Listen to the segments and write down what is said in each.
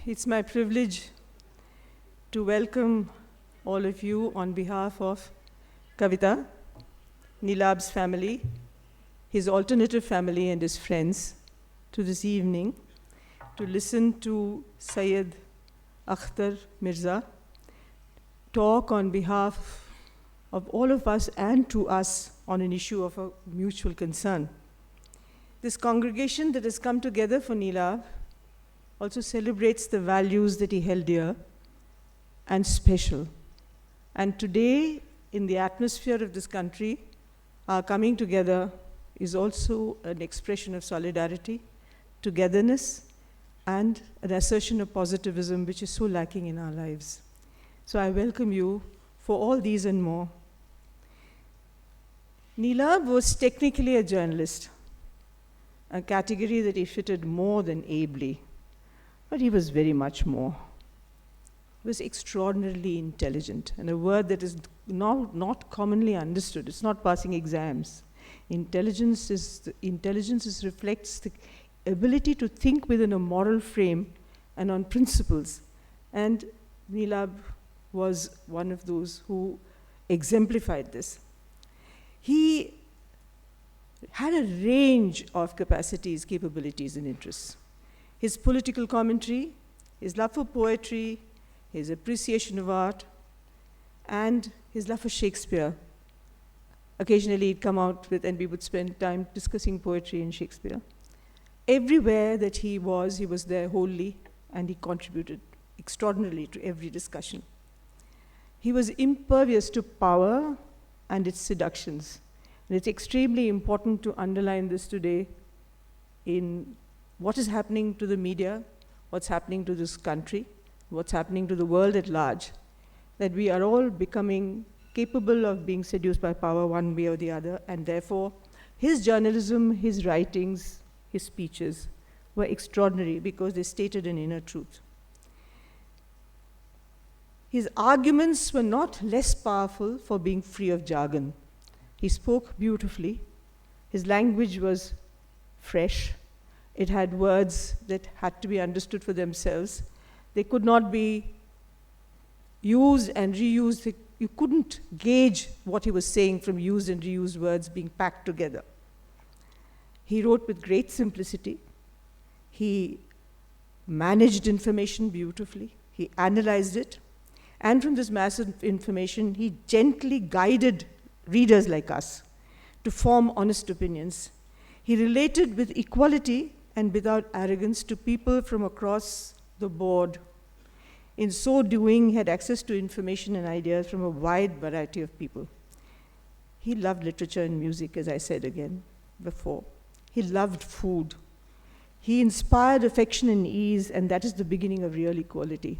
It's my privilege to welcome all of you on behalf of Kavita, Neelabh's family, his alternative family and his friends to this evening to listen to Saeed Akhtar Mirza talk on behalf of all of us and to us on an issue of a mutual concern. This congregation that has come together for Neelabh also celebrates the values that he held dear and special. And today, in the atmosphere of this country, our coming together is also an expression of solidarity, togetherness, and an assertion of positivism which is so lacking in our lives. So I welcome you for all these and more. Neelabh was technically a journalist, a category that he fitted more than ably. But he was very much more. He was extraordinarily intelligent, and a word that is not commonly understood. It's not passing exams. Intelligence reflects the ability to think within a moral frame and on principles. And Neelabh was one of those who exemplified this. He had a range of capacities, capabilities, and interests. His political commentary, his love for poetry, his appreciation of art, and his love for Shakespeare. Occasionally he'd come out with, and we would spend time discussing poetry and Shakespeare. Everywhere that he was there wholly, and he contributed extraordinarily to every discussion. He was impervious to power and its seductions. And it's extremely important to underline this today in what is happening to the media, what's happening to this country, what's happening to the world at large, that we are all becoming capable of being seduced by power one way or the other, and therefore his journalism, his writings, his speeches were extraordinary because they stated an inner truth. His arguments were not less powerful for being free of jargon. He spoke beautifully. His language was fresh. It had words that had to be understood for themselves. They could not be used and reused. You couldn't gauge what he was saying from used and reused words being packed together. He wrote with great simplicity. He managed information beautifully. He analyzed it. And from this mass of information, he gently guided readers like us to form honest opinions. He related with equality and without arrogance to people from across the board. In so doing, he had access to information and ideas from a wide variety of people. He loved literature and music, as I said again before. He loved food. He inspired affection and ease, and that is the beginning of real equality.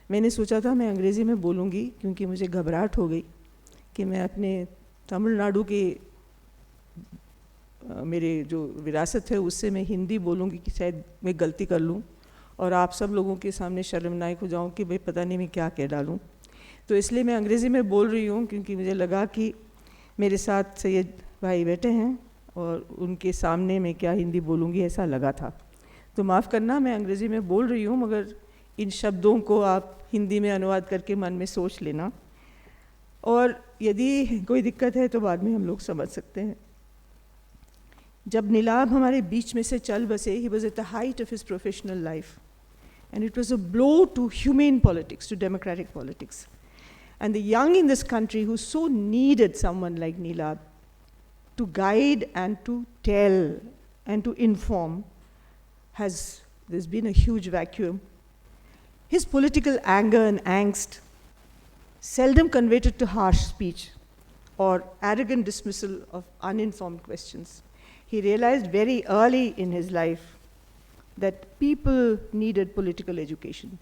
मैंने सोचा था मैं अंग्रेज़ी में बोलूँगी क्योंकि मुझे घबराहट हो गई कि मैं अपने तमिलनाडु के मेरे जो विरासत है उससे मैं हिंदी बोलूँगी कि शायद मैं गलती कर लूँ और आप सब लोगों के सामने शर्मनाक हो जाऊँ कि भाई पता नहीं मैं क्या कह डालूँ. तो इसलिए मैं अंग्रेज़ी में बोल रही हूँ क्योंकि मुझे लगा कि मेरे साथ सैयद भाई बैठे हैं और उनके सामने मैं क्या हिंदी बोलूँगी ऐसा लगा था. तो माफ़ करना, मैं अंग्रेज़ी में बोल रही हूँ मगर इन शब्दों को आप हिंदी में अनुवाद करके मन में सोच लेना, और यदि कोई दिक्कत है तो बाद में हम लोग समझ सकते हैं. जब नीलाभ हमारे बीच में से चल बसे, he was at the height of his professional life, and it was a blow to humane politics, to democratic politics. And the young in this country who so needed someone like Neelabh to guide and to tell and to inform, there's been a huge vacuum. His political anger and angst seldom converted to harsh speech or arrogant dismissal of uninformed questions. He realized very early in his life that people needed political education.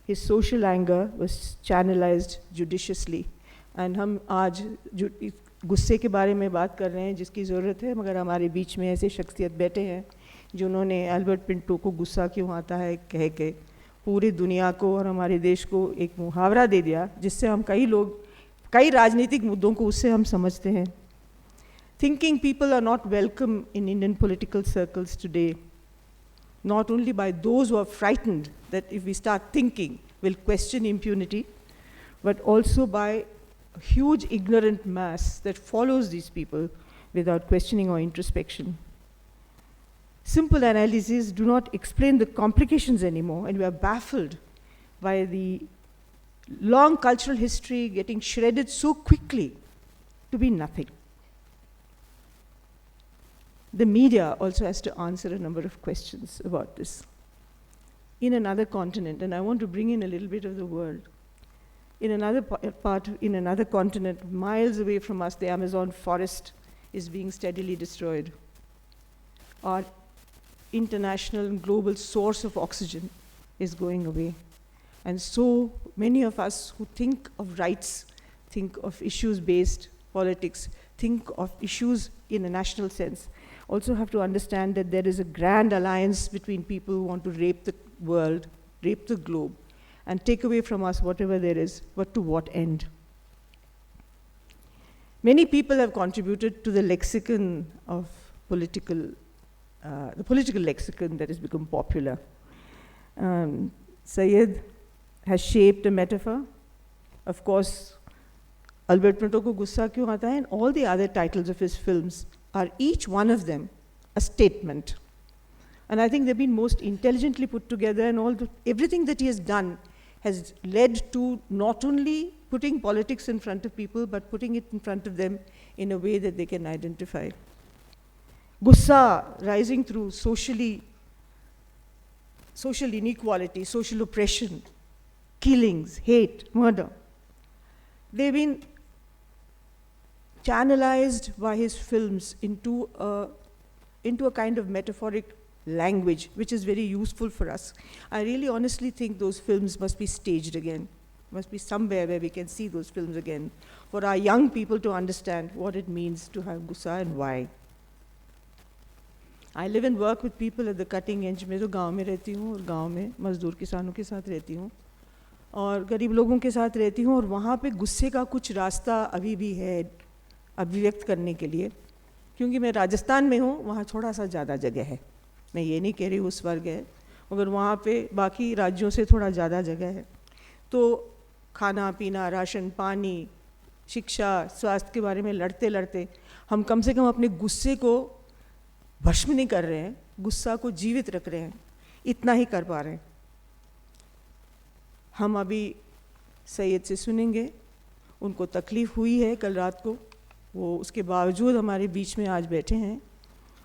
His social anger was channelized judiciously. And हम आज गुस्से के बारे में बात कर रहे हैं जिसकी ज़रूरत है, मगर हमारे बीच में ऐसे शख्सियत बैठे हैं जिन्होंने एल्बर्ट पिंटो को गुस्सा क्यों आता है कह के पूरी दुनिया को और हमारे देश को एक मुहावरा दे दिया, जिससे हम कई राजनीतिक मुद्दों को उससे हम समझते हैं. Thinking people are not welcome in Indian political circles today not only by those who are frightened that if we start thinking, we'll question impunity, but also by a huge ignorant mass that follows these people without questioning or introspection. Simple analyses do not explain the complications anymore, and we are baffled by the long cultural history getting shredded so quickly to be nothing. The media also has to answer a number of questions about this. In another continent, and I want to bring in a little bit of the world, in another in another continent, miles away from us, the Amazon forest is being steadily destroyed. Our international and global source of oxygen is going away. And so many of us who think of rights, think of issues-based politics, think of issues in a national sense, also have to understand that there is a grand alliance between people who want to rape the world, rape the globe, and take away from us whatever there is, but to what end? Many people have contributed to the lexicon of the political lexicon that has become popular. Saeed has shaped a metaphor. Of course, Albert Pinto ko gussa kyun aata hai, and all the other titles of his films are each one of them a statement. And I think they've been most intelligently put together, and everything that he has done has led to not only putting politics in front of people, but putting it in front of them in a way that they can identify. Gussa rising through social inequality, social oppression, killings, hate, murder. They've been channelized by his films into a kind of metaphoric language, which is very useful for us. I really honestly think those films must be staged again, must be somewhere where we can see those films again, for our young people to understand what it means to have gussa and why. I live and work with people at the cutting edge. मैं तो गाँव में रहती हूँ, और गाँव में मजदूर किसानों के साथ रहती हूँ, और गरीब लोगों के साथ रहती हूँ, और वहाँ पे गुस्से का कुछ रास्ता अभी भी है अभिव्यक्त करने के लिए, क्योंकि मैं राजस्थान में हूँ, वहाँ थोड़ा सा ज़्यादा जगह है. मैं ये नहीं कह रही उस वर्ग है, मगर वहाँ पे बाकी राज्यों से थोड़ा ज़्यादा जगह है. तो खाना पीना, राशन पानी, शिक्षा, स्वास्थ्य के बारे में लड़ते लड़ते हम कम से कम अपने गुस्से को भस्म नहीं कर रहे हैं, गुस्सा को जीवित रख रहे हैं, इतना ही कर पा रहे हैं. हम अभी सैयद से सुनेंगे. उनको तकलीफ़ हुई है कल रात को, वो उसके बावजूद हमारे बीच में आज बैठे हैं,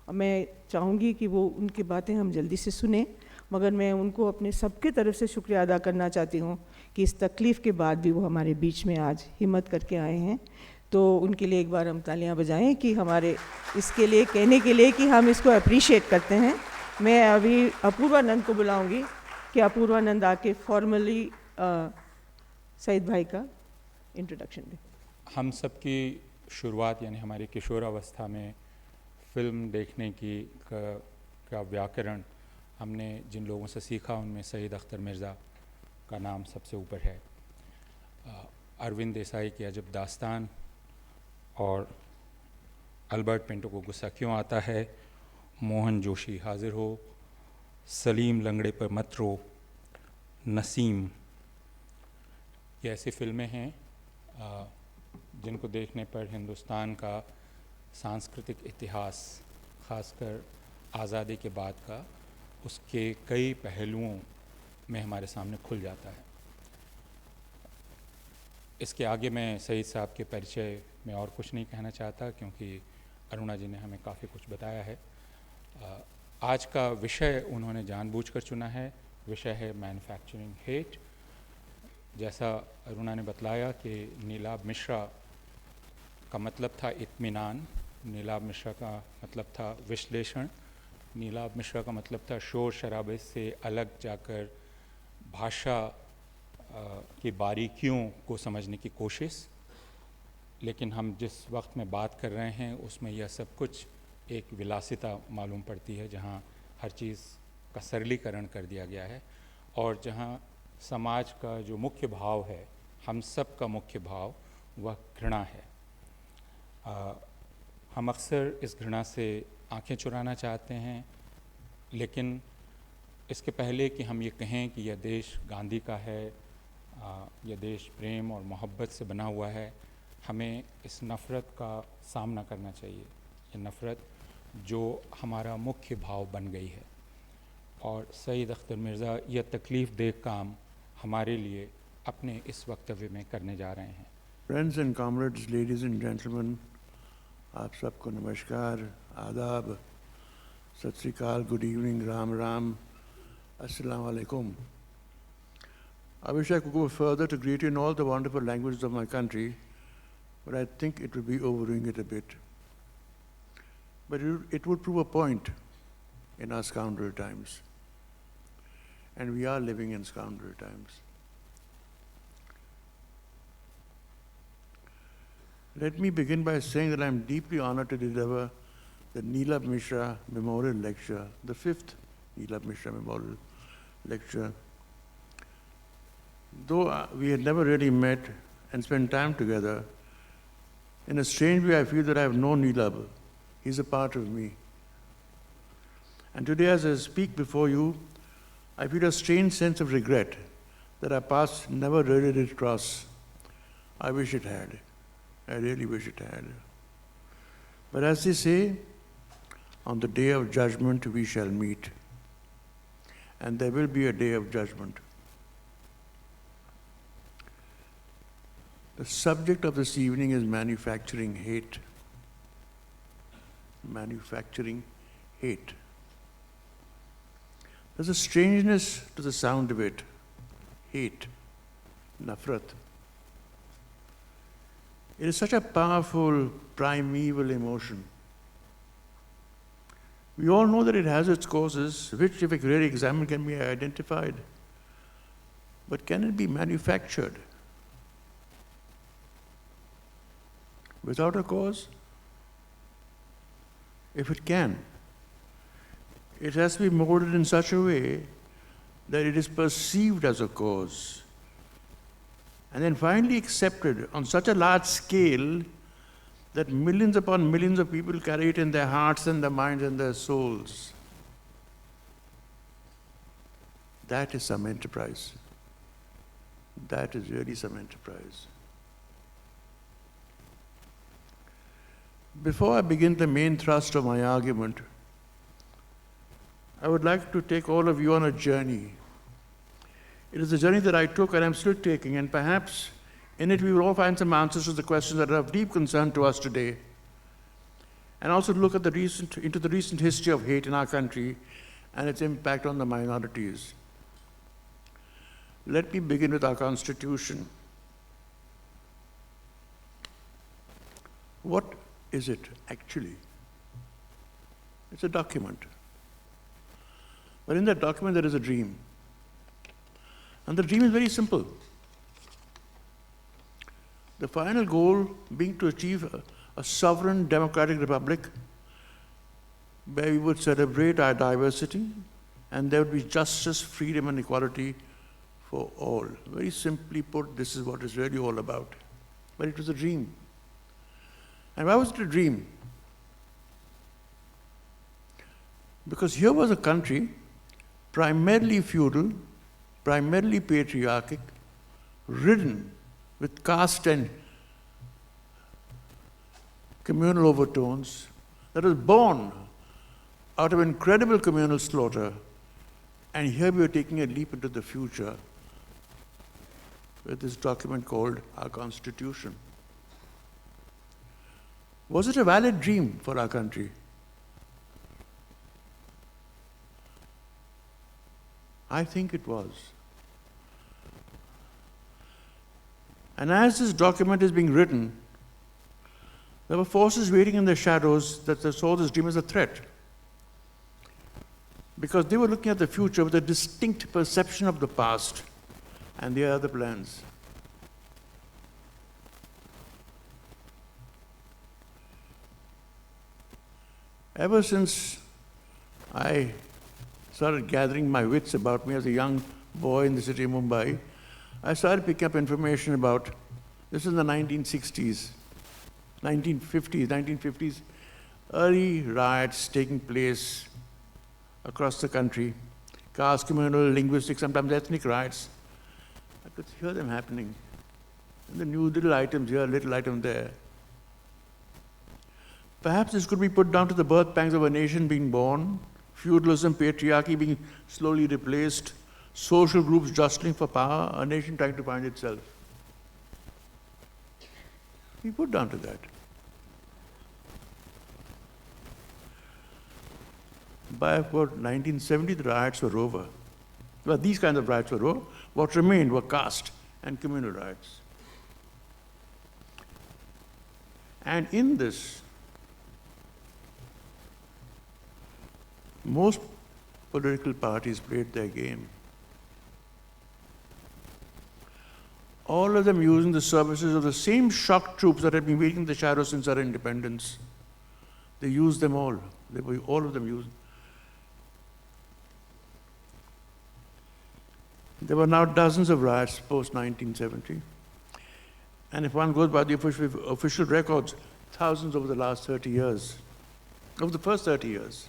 और मैं चाहूँगी कि वो उनकी बातें हम जल्दी से सुने. मगर मैं उनको अपने सबके तरफ से शुक्रिया अदा करना चाहती हूँ कि इस तकलीफ़ के बाद भी वो हमारे बीच में आज हिम्मत करके आए हैं. तो उनके लिए एक बार हम तालियां बजाएं कि हमारे इसके लिए कहने के लिए कि हम इसको अप्रिशिएट करते हैं. मैं अभी अपूर्वानंद को बुलाऊंगी कि अपूर्वानंद आके फॉर्मली सईद भाई का इंट्रोडक्शन दें. हम सब की शुरुआत यानी हमारी किशोरावस्था में फ़िल्म देखने का व्याकरण हमने जिन लोगों से सीखा उनमें सईद अख्तर मिर्ज़ा का नाम सबसे ऊपर है. अरविंद देसाई की अजब दास्तान और अल्बर्ट पिंटो को गुस्सा क्यों आता है, मोहन जोशी हाजिर हो, सलीम लंगड़े पर मत रो, नसीम, ये ऐसी फ़िल्में हैं जिनको देखने पर हिंदुस्तान का सांस्कृतिक इतिहास, ख़ासकर आज़ादी के बाद का, उसके कई पहलुओं में हमारे सामने खुल जाता है. इसके आगे मैं सईद साहब के परिचय में और कुछ नहीं कहना चाहता, क्योंकि अरुणा जी ने हमें काफ़ी कुछ बताया है. आज का विषय उन्होंने जानबूझकर चुना है. विषय है मैन्युफैक्चरिंग हेट. जैसा अरुणा ने बतलाया कि नीलाभ मिश्रा का मतलब था इत्मीनान, नीलाभ मिश्रा का मतलब था विश्लेषण, नीलाभ मिश्रा का मतलब था शोर शराबे से अलग जाकर भाषा की बारीकियों को समझने की कोशिश. लेकिन हम जिस वक्त में बात कर रहे हैं उसमें यह सब कुछ एक विलासिता मालूम पड़ती है, जहाँ हर चीज़ का सरलीकरण कर दिया गया है, और जहाँ समाज का जो मुख्य भाव है, हम सब का मुख्य भाव, वह घृणा है. हम अक्सर इस घृणा से आंखें चुराना चाहते हैं, लेकिन इसके पहले कि हम ये कहें कि यह देश गांधी का है, यह देश प्रेम और मोहब्बत से बना हुआ है, हमें इस नफ़रत का सामना करना चाहिए। ये नफ़रत जो हमारा मुख्य भाव बन गई है, और सईद अख्तर मिर्ज़ा यह तकलीफ़ देह काम हमारे लिए अपने इस वक्तव्य में करने जा रहे हैं। Friends and comrades, ladies and gentlemen, आप सबको नमस्कार, आदाब, सत श्री अकाल, good evening, Ram Ram, assalamu alaikum. I wish I could go further to greet you in all the wonderful languages of my country, but I think it would be overdoing it a bit. But it would prove a point in our scoundrel times. And we are living in scoundrel times. Let me begin by saying that I am deeply honored to deliver the Neelabh Mishra Memorial Lecture, the 5th Neelabh Mishra Memorial Lecture. Though we had never really met and spent time together, in a strange way I feel that I have known Neelabh. He's a part of me. And today as I speak before you, I feel a strange sense of regret that our paths never really did cross. I wish it had. I really wish it had. But as they say, on the day of judgment we shall meet. And there will be a day of judgment. The subject of this evening is manufacturing hate. Manufacturing hate. There's a strangeness to the sound of it. Hate. Nafrat. It is such a powerful, primeval emotion. We all know that it has its causes, which, if really examined, can be identified. But can it be manufactured? Without a cause? If it can, it has to be molded in such a way that it is perceived as a cause, and then finally accepted on such a large scale that millions upon millions of people carry it in their hearts and their minds and their souls. That is some enterprise. That is really some enterprise. Before I begin the main thrust of my argument, I would like to take all of you on a journey. It is a journey that I took and I'm still taking, and perhaps in it we will all find some answers to the questions that are of deep concern to us today, and also look at into the recent history of hate in our country and its impact on the minorities. Let me begin with our Constitution. What is it actually? It's a document. But in that document there is a dream. And the dream is very simple. The final goal being to achieve a sovereign democratic republic where we would celebrate our diversity and there would be justice, freedom and equality for all. Very simply put, this is what it's really all about. But it was a dream. And why was it a dream? Because here was a country primarily feudal, primarily patriarchic, ridden with caste and communal overtones, that was born out of incredible communal slaughter. And here we are taking a leap into the future with this document called our Constitution. Was it a valid dream for our country? I think it was. And as this document is being written, there were forces waiting in the shadows that saw this dream as a threat. Because they were looking at the future with a distinct perception of the past and their other plans. Ever since I started gathering my wits about me as a young boy in the city of Mumbai, I started picking up information about, this is in the 1960s, 1950s, early riots taking place across the country, caste, communal, linguistic, sometimes ethnic riots. I could hear them happening. And the new little items here, little item there. Perhaps this could be put down to the birth pangs of a nation being born, feudalism, patriarchy being slowly replaced, social groups jostling for power, a nation trying to find itself. We put down to that. By about 1970, the riots were over. Well, these kinds of riots were over. What remained were caste and communal riots. And in this, most political parties played their game. All of them using the services of the same shock troops that had been waiting in the shadows since our independence. They used them all. They were all of them used. There were now dozens of riots post-1970. And if one goes by the official records, thousands over the last 30 years, over the first 30 years.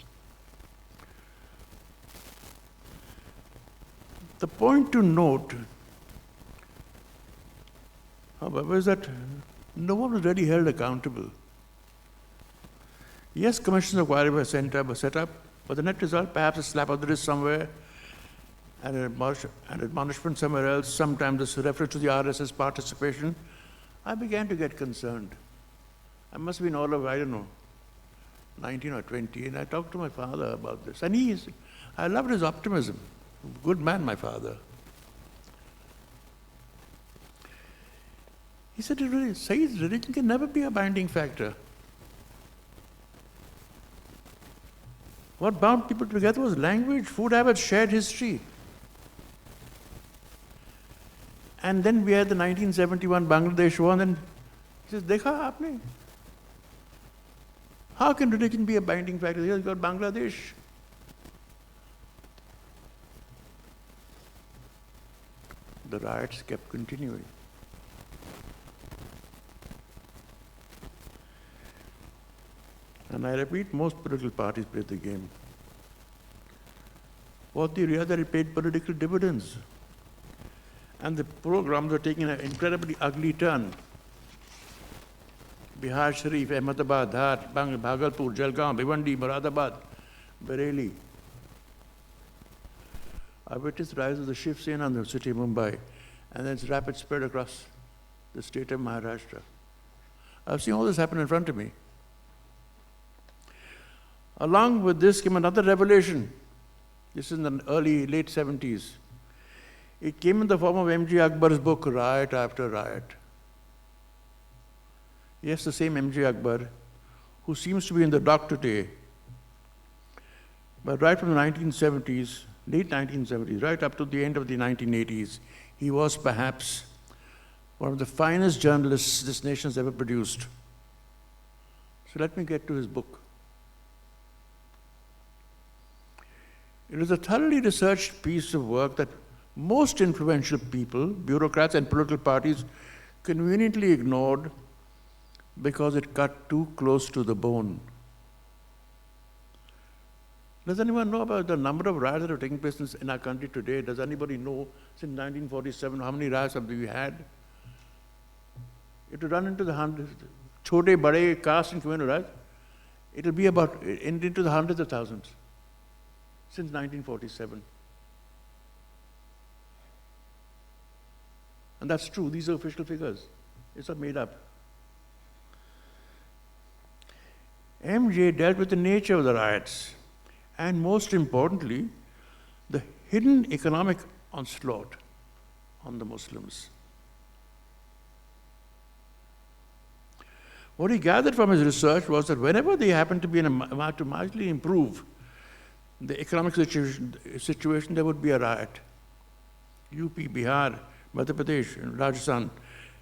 The point to note, however, is that no one was really held accountable. Yes, commissions of inquiry were set up, but the net result, perhaps a slap on the wrist somewhere, and an admonishment somewhere else, sometimes this reference to the RSS participation. I began to get concerned. I must have been all of, 19 or 20, and I talked to my father about this. And I loved his optimism. Good man, my father. He said, Saeed, religion can never be a binding factor. What bound people together was language, food habits, shared history. And then we had the 1971 Bangladesh war, and then he says, Dekha aapne? How can religion be a binding factor? Here you've got Bangladesh. The riots kept continuing. And I repeat, most political parties played the game. What they realized that it paid political dividends. And the programs were taking an incredibly ugly turn. Bihar Sharif, Ahmedabad, Dhar, Bhagalpur, Jalgaon, Bhiwandi, Moradabad, Bareilly. I witnessed the rise of the Shiv Sena in the city of Mumbai, and then its rapid spread across the state of Maharashtra. I've seen all this happen in front of me. Along with this came another revelation. This is in the late 70s. It came in the form of M.J. Akbar's book, Riot After Riot. Yes, the same M.J. Akbar, who seems to be in the dock today. But right from the 1970s, late 1970s, right up to the end of the 1980s, he was perhaps one of the finest journalists this nation has ever produced. So let me get to his book. It is a thoroughly researched piece of work that most influential people, bureaucrats and political parties, conveniently ignored because it cut too close to the bone. Does anyone know about the number of riots that are taking place in our country today? Does anybody know since 1947 how many riots have we had? It will run into the hundreds, chote, bade, caste and communal riots. It will be into the hundreds of thousands since 1947. And that's true, these are official figures. It's not made up. MJ dealt with the nature of the riots, and most importantly, the hidden economic onslaught on the Muslims. What he gathered from his research was that whenever they happened to be to marginally improve the economic situation, there would be a riot. UP, Bihar, Madhya Pradesh, and Rajasthan,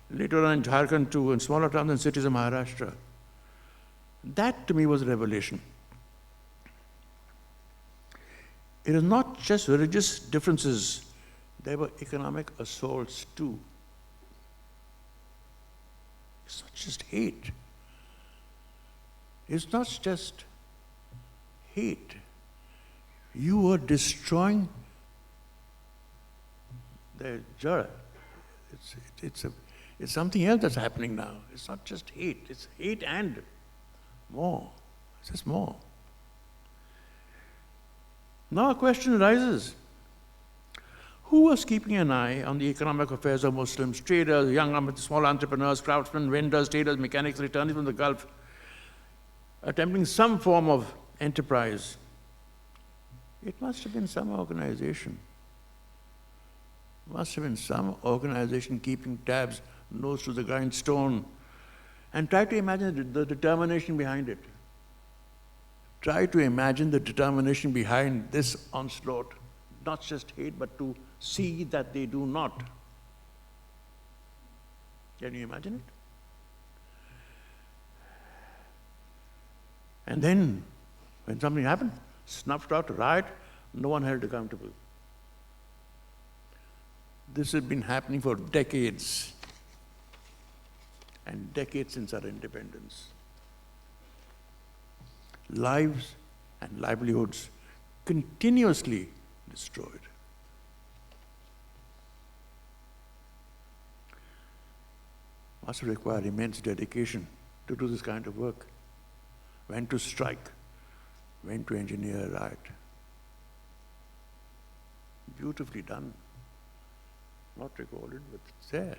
later on in Jharkhand too, and smaller towns and cities of Maharashtra. That to me was a revelation. It is not just religious differences, there were economic assaults too. It's not just hate. It's not just hate. You were destroying They're jara. It's something else that's happening now. It's not just hate. It's hate and more. It's just more. Now a question arises. Who was keeping an eye on the economic affairs of Muslims, traders, young small entrepreneurs, craftsmen, vendors, tailors, mechanics, returnees from the Gulf, attempting some form of enterprise? It must have been some organization. Must have been some organization keeping tabs, nose to the grindstone. And try to imagine the determination behind it. Try to imagine the determination behind this onslaught. Not just hate, but to see that they do not. Can you imagine it? And then, when something happened, snuffed out, riot, no one held accountable. This has been happening for decades, and decades since our independence. Lives and livelihoods continuously destroyed. Must require immense dedication to do this kind of work. When to strike, when to engineer a riot. Beautifully done. Not recorded, but it's there.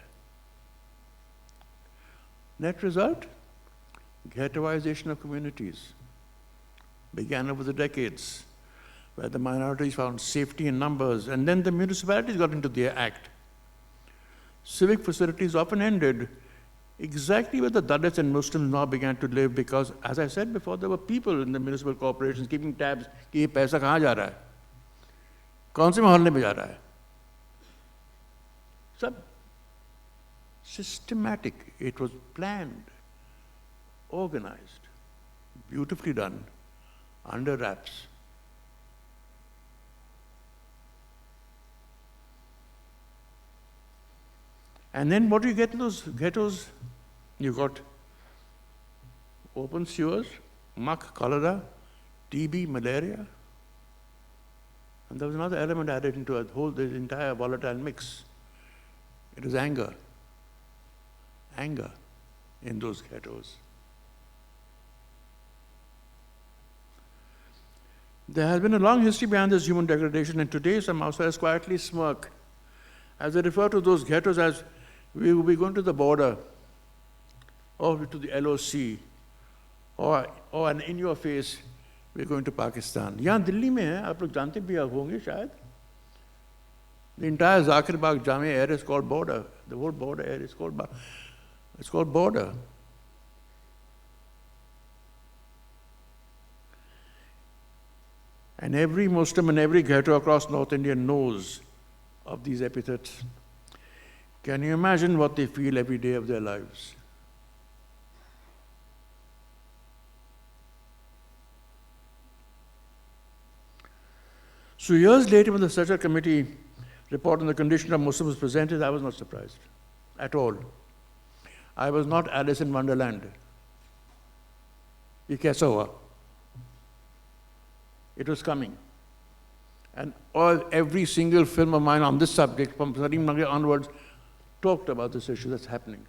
Net result? Ghettoization of communities. Began over the decades, where the minorities found safety in numbers, and then the municipalities got into their act. Civic facilities often ended exactly where the Dalits and Muslims now began to live, because, as I said before, there were people in the municipal corporations keeping tabs कि ये पैसा कहाँ जा रहा है, कौन से मोहल्ले में जा रहा है. Sub systematic. It was planned, organized, beautifully done, under wraps. And then what do you get in those ghettos? You got open sewers, muck, cholera, TB, malaria. And there was another element added into this entire volatile mix. It is anger. Anger in those ghettos. There has been a long history behind this human degradation, and today some outsiders quietly smirk as they refer to those ghettos as we will be going to the border, or to the LOC, or an in your face, we're going to Pakistan. यहाँ दिल्ली में है, आप लोग जानते भी होंगे शायद. The entire Zakir Bagh Jamia area is called border. The whole border area is called border. And every Muslim in every ghetto across North India knows of these epithets. Can you imagine what they feel every day of their lives? So years later, when the Structure Committee report on the condition of Muslims was presented, I was not surprised at all. I was not Alice in Wonderland. Ye kaisa hua? It was coming. And every single film of mine on this subject, from Salim Nagri onwards, talked about this issue that's happening.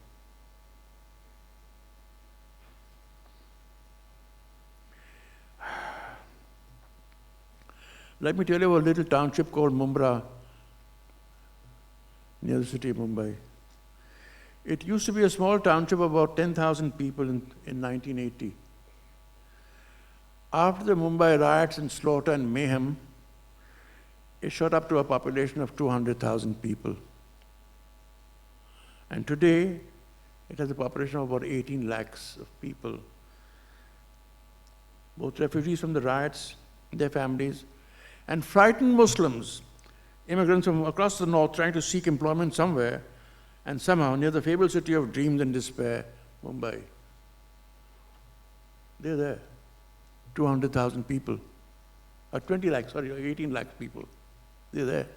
Let me tell you of a little township called Mumbai, near the city of Mumbai. It used to be a small township of about 10,000 people in 1980. After the Mumbai riots and slaughter and mayhem, it shot up to a population of 200,000 people. And today, it has a population of about 18 lakhs of people. Both refugees from the riots, their families, and frightened Muslims, immigrants from across the north trying to seek employment somewhere, and somehow near the fabled city of dreams and despair, Mumbai. They're there. 200,000 people. 18 lakh people. They're there.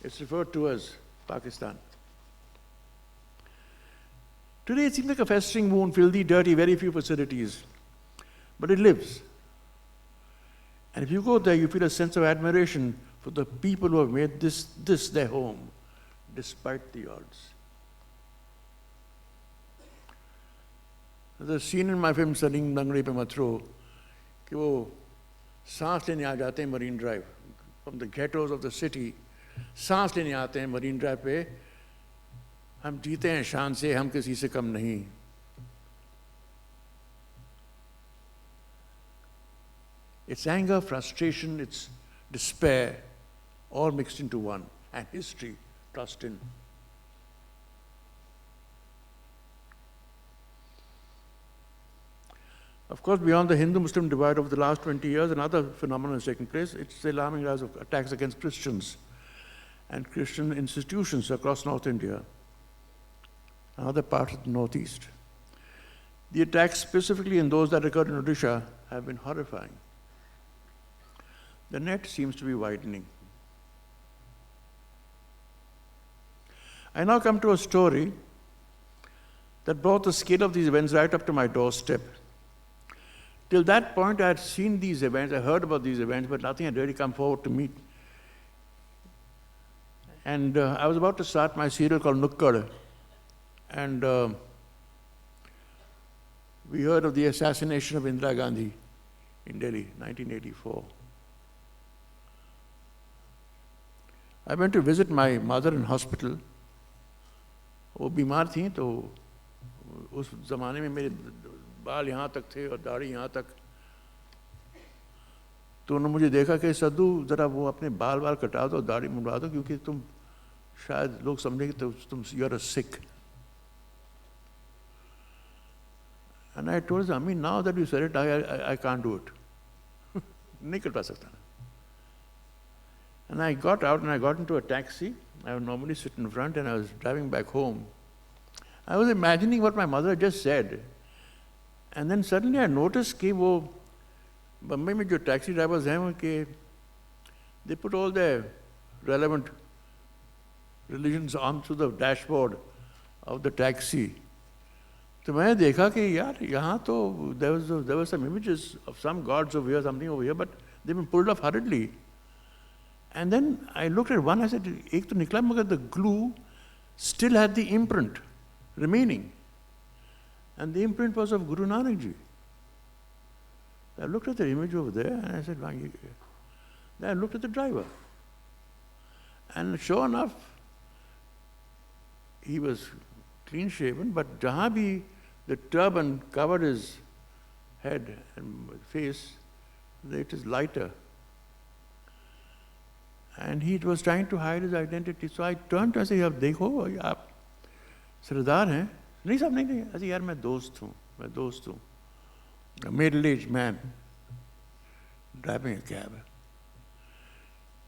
It's referred to as Pakistan. Today it seems like a festering wound, filthy, dirty, very few facilities. But it lives. And if you go there, you feel a sense of admiration for the people who have made this their home, despite the odds. The scene in my film Studying Dangri Pe Matro, कि वो सांस लेने आ जाते हैं marine drive, from the ghettos of the city, सांस लेने आते हैं मरीन ड्राइव पे, हम जीते हैं शान से, हम किसी से कम नहीं. It's anger, frustration, it's despair, all mixed into one, and history tossed in. Of course, beyond the Hindu-Muslim divide over the last 20 years, another phenomenon has taken place. It's the alarming rise of attacks against Christians and Christian institutions across North India and other parts of the Northeast. The attacks, specifically in those that occurred in Odisha, have been horrifying. The net seems to be widening. I now come to a story that brought the scale of these events right up to my doorstep. Till that point, I had seen these events, I heard about these events, but nothing had really come forward to me. And I was about to start my serial called Nukkad, and we heard of the assassination of Indira Gandhi in Delhi, 1984. I went to visit my mother in hospital. वो बीमार थी, तो उस ज़माने में मेरे बाल यहाँ तक थे और दाढ़ी यहाँ तक. तो उन्होंने मुझे देखा कि सद्दू ज़रा वो अपने बाल कटा दो, दाढ़ी मुंडवा दो, क्योंकि तुम शायद लोग समझेंगे कि तुम you're a sick. And I told her, I mean, now that you said it, I can't do it. नहीं कर पा सकता. And I got out and I got into a taxi. I would normally sit in front, and I was driving back home. I was imagining what my mother just said. And then suddenly I noticed कि वो बम्बई में जो taxi drivers हैं उनके they put all their relevant religions onto the dashboard of the taxi. तो मैंने देखा कि यार यहाँ तो there were some images of some gods over here, something over here, but they've been pulled off hurriedly. And then I looked at one, I said, एक तो निकला, मगर the glue still had the imprint remaining. And the imprint was of Guru Nanak Ji. I looked at the image over there and I said, then I looked at the driver. And sure enough, he was clean shaven, but jahan bhi the turban covered his head and face, it is lighter. And he was trying to hide his identity. So I turned to him and said, "Ab dekho, aap Sardar hain?" नहीं साहब नहीं. I said, "यार मैं दोस्त हूँ. A middle-aged man driving a cab."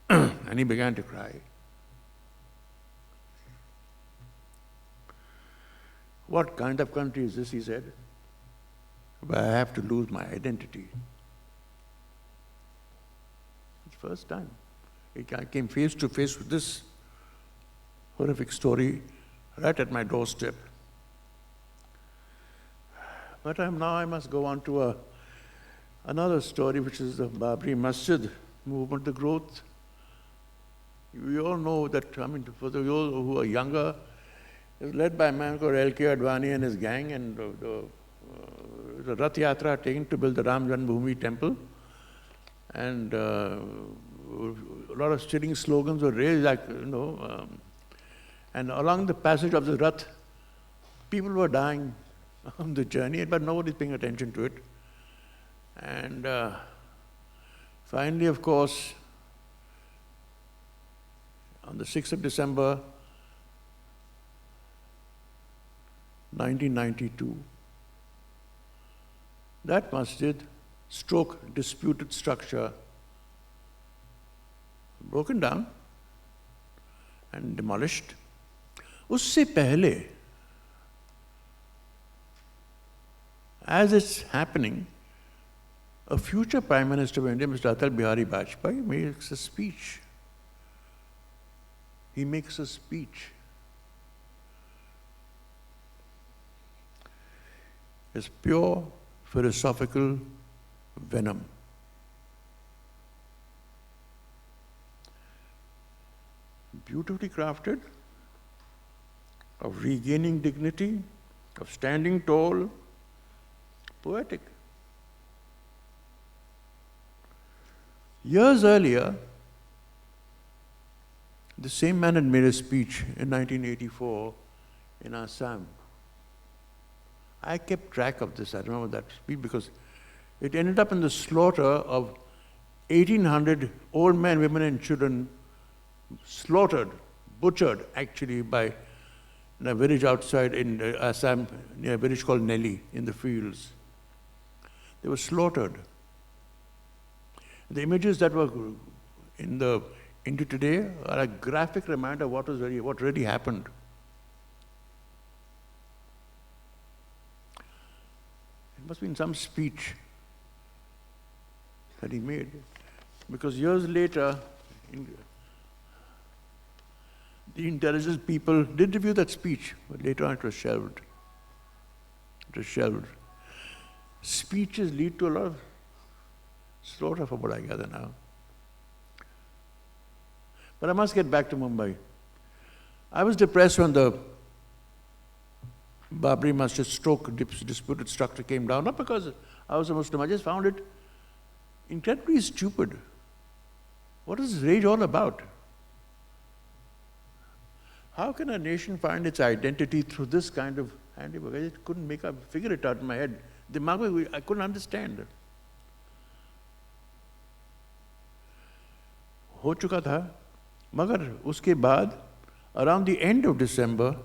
And he began to cry. "What kind of country is this?" he said. "But I have to lose my identity." It's the first time. I came face to face with this horrific story right at my doorstep. But now I must go on to another story, which is the Babri Masjid movement, the growth. We all know that, I mean, for those who are younger, it's led by a man called L.K. Advani and his gang, and the Rath Yatra taken to build the Ram Janmabhoomi temple. And a lot of stirring slogans were raised, like, and along the passage of the Rath, people were dying on the journey, but nobody's paying attention to it. And finally, of course, on the 6th of December, 1992, that masjid, stroke disputed structure, broken down and demolished. उससे पहले, as it's happening, a future Prime Minister of India, Mr. Atal Bihari Vajpayee, makes a speech. He makes a speech. It's pure philosophical venom. beautifully crafted, of regaining dignity, of standing tall, poetic. Years earlier, the same man had made a speech in 1984 in Assam. I kept track of this, I remember that speech, because it ended up in the slaughter of 1,800 old men, women and children, slaughtered, butchered actually by in a village outside in Assam, near a village called Nelly, in the fields. They were slaughtered. The images that were into today are a graphic reminder of what really happened. It must have been some speech that he made, because years later, the intelligence people did review that speech, but later on it was shelved. It was shelved. Speeches lead to a lot of slaughter, from what I gather now. But I must get back to Mumbai. I was depressed when the Babri Masjid disputed structure came down, not because I was a Muslim, I just found it incredibly stupid. What is this rage all about? How can a nation find its identity through this kind of handiwork? I just couldn't figure it out in my head. I couldn't understand. हो चुका था, मगर उसके बाद, around the end of December,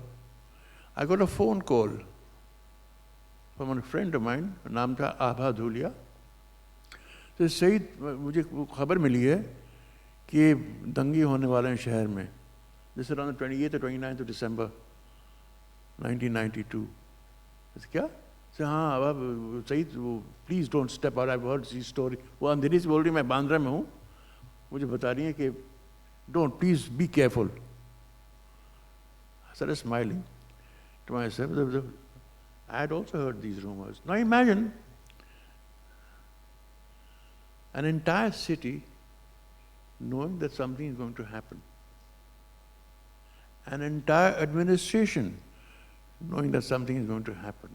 I got a phone call from a friend of mine, नाम था आभा धूलिया. तो सईद, मुझे खबर मिली है कि दंगे होने वाले हैं शहर में. This is around the 28th or 29th of December, 1992. I said, क्या? I said, हाँ, Saeed, please don't step out. I've heard this story. वो अंधेरी से बोल रही, मैं बांद्रा में हूँ. मुझे बता रही है कि don't, please be careful. I started smiling to myself. I had also heard these rumors. Now imagine an entire city knowing that something is going to happen. An entire administration knowing that something is going to happen.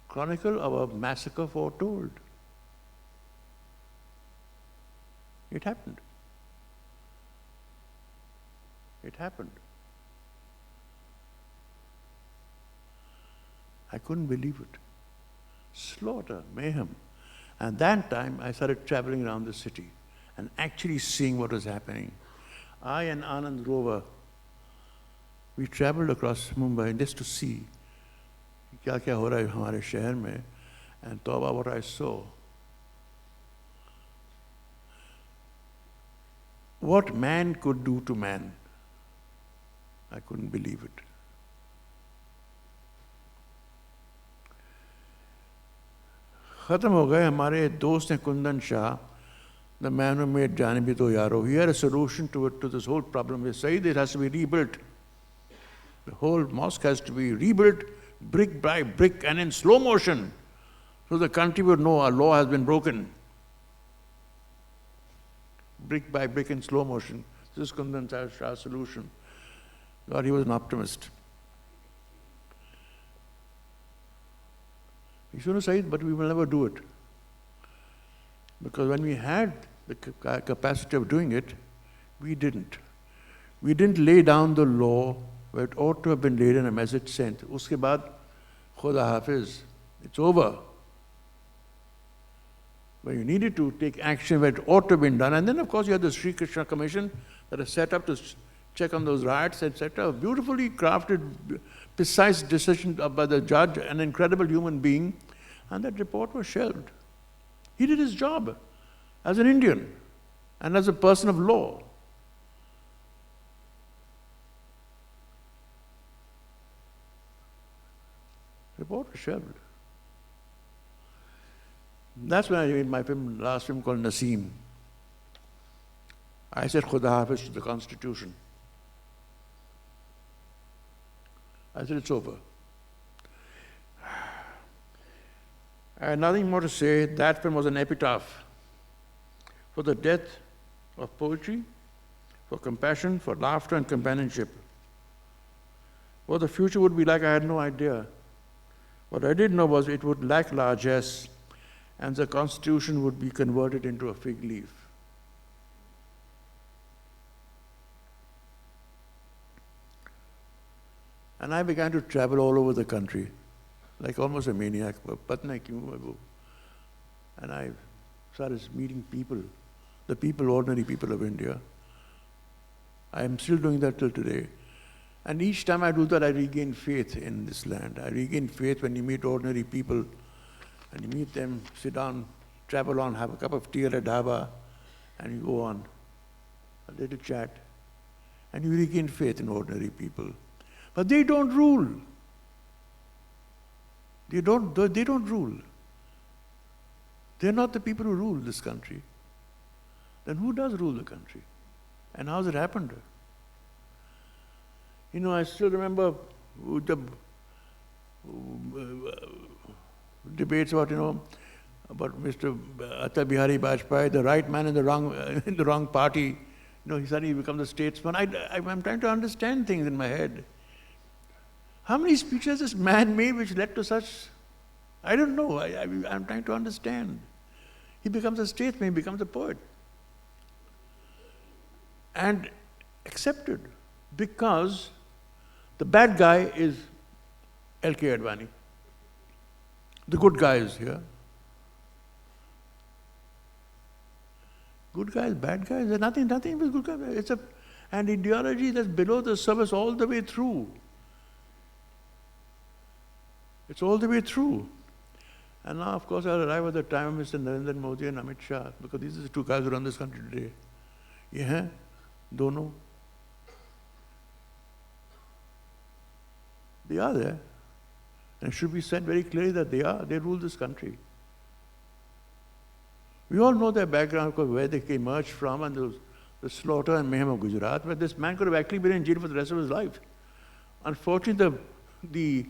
Chronicle of a massacre foretold. It happened. It happened. I couldn't believe it. Slaughter, mayhem. And that time I started traveling around the city and actually seeing what was happening. I and Anand Rover, we traveled across Mumbai just to see क्या क्या हो रहा है हमारे शहर में, and तौबा, what I saw. What man could do to man, I couldn't believe it. खत्म हो गए. हमारे दोस्त हैं Kundan Shah, the man who made Jaane Bhi To Yaro. He had a solution to this whole problem. He said it has to be rebuilt. The whole mosque has to be rebuilt brick by brick and in slow motion, so the country would know our law has been broken. Brick by brick in slow motion. This is Kundan Shah's solution. God, he was an optimist. He should have said, but we will never do it. Because when we had the capacity of doing it, we didn't. We didn't lay down the law where it ought to have been laid and a message sent. Uske baad, Khuda Hafiz, it's over. But you needed to take action where it ought to have been done. And then, of course, you had the Sri Krishna Commission that is set up to check on those riots, etc. Beautifully crafted, precise decision by the judge, an incredible human being, and that report was shelved. He did his job as an Indian and as a person of law. Report was shelved. That's when I made my last film called Naseem. I said Khuda Hafiz to the Constitution. I said, it's over. I had nothing more to say. That film was an epitaph for the death of poetry for compassion, for laughter and companionship. What the future would be like, I had no idea. What I did know was it would lack largesse, and the Constitution would be converted into a fig leaf. And I began to travel all over the country, like almost a maniac. And I started meeting people, the people, ordinary people of India. I am still doing that till today. And each time I do that, I regain faith in this land. I regain faith when you meet ordinary people, and you meet them, sit down, travel on, have a cup of tea at a dhaba, and you go on, a little chat, and you regain faith in ordinary people. But they don't rule. They don't rule. They're not the people who rule this country. Then who does rule the country? And how's it happened? You know, I still remember the debates about, about Mr. Atal Bihari Vajpayee, the right man in the wrong party. He suddenly becomes a statesman. I'm trying to understand things in my head. How many speeches this man made which led to such? I don't know. I'm trying to understand. He becomes a statesman, he becomes a poet. And accepted because the bad guy is L.K. Advani. The good guy is here. Good guys, bad guys, there's nothing with good guys. It's an ideology that's below the surface all the way through. It's all the way through. And now, of course, I'll arrive at the time of Mr. Narendra Modi and Amit Shah, because these are the two guys who run this country today. Yeah, dono. They are there. And it should be said very clearly that they rule this country. We all know their background, because where they emerged from, and the slaughter and mayhem of Gujarat, where this man could have actually been in jail for the rest of his life. Unfortunately, the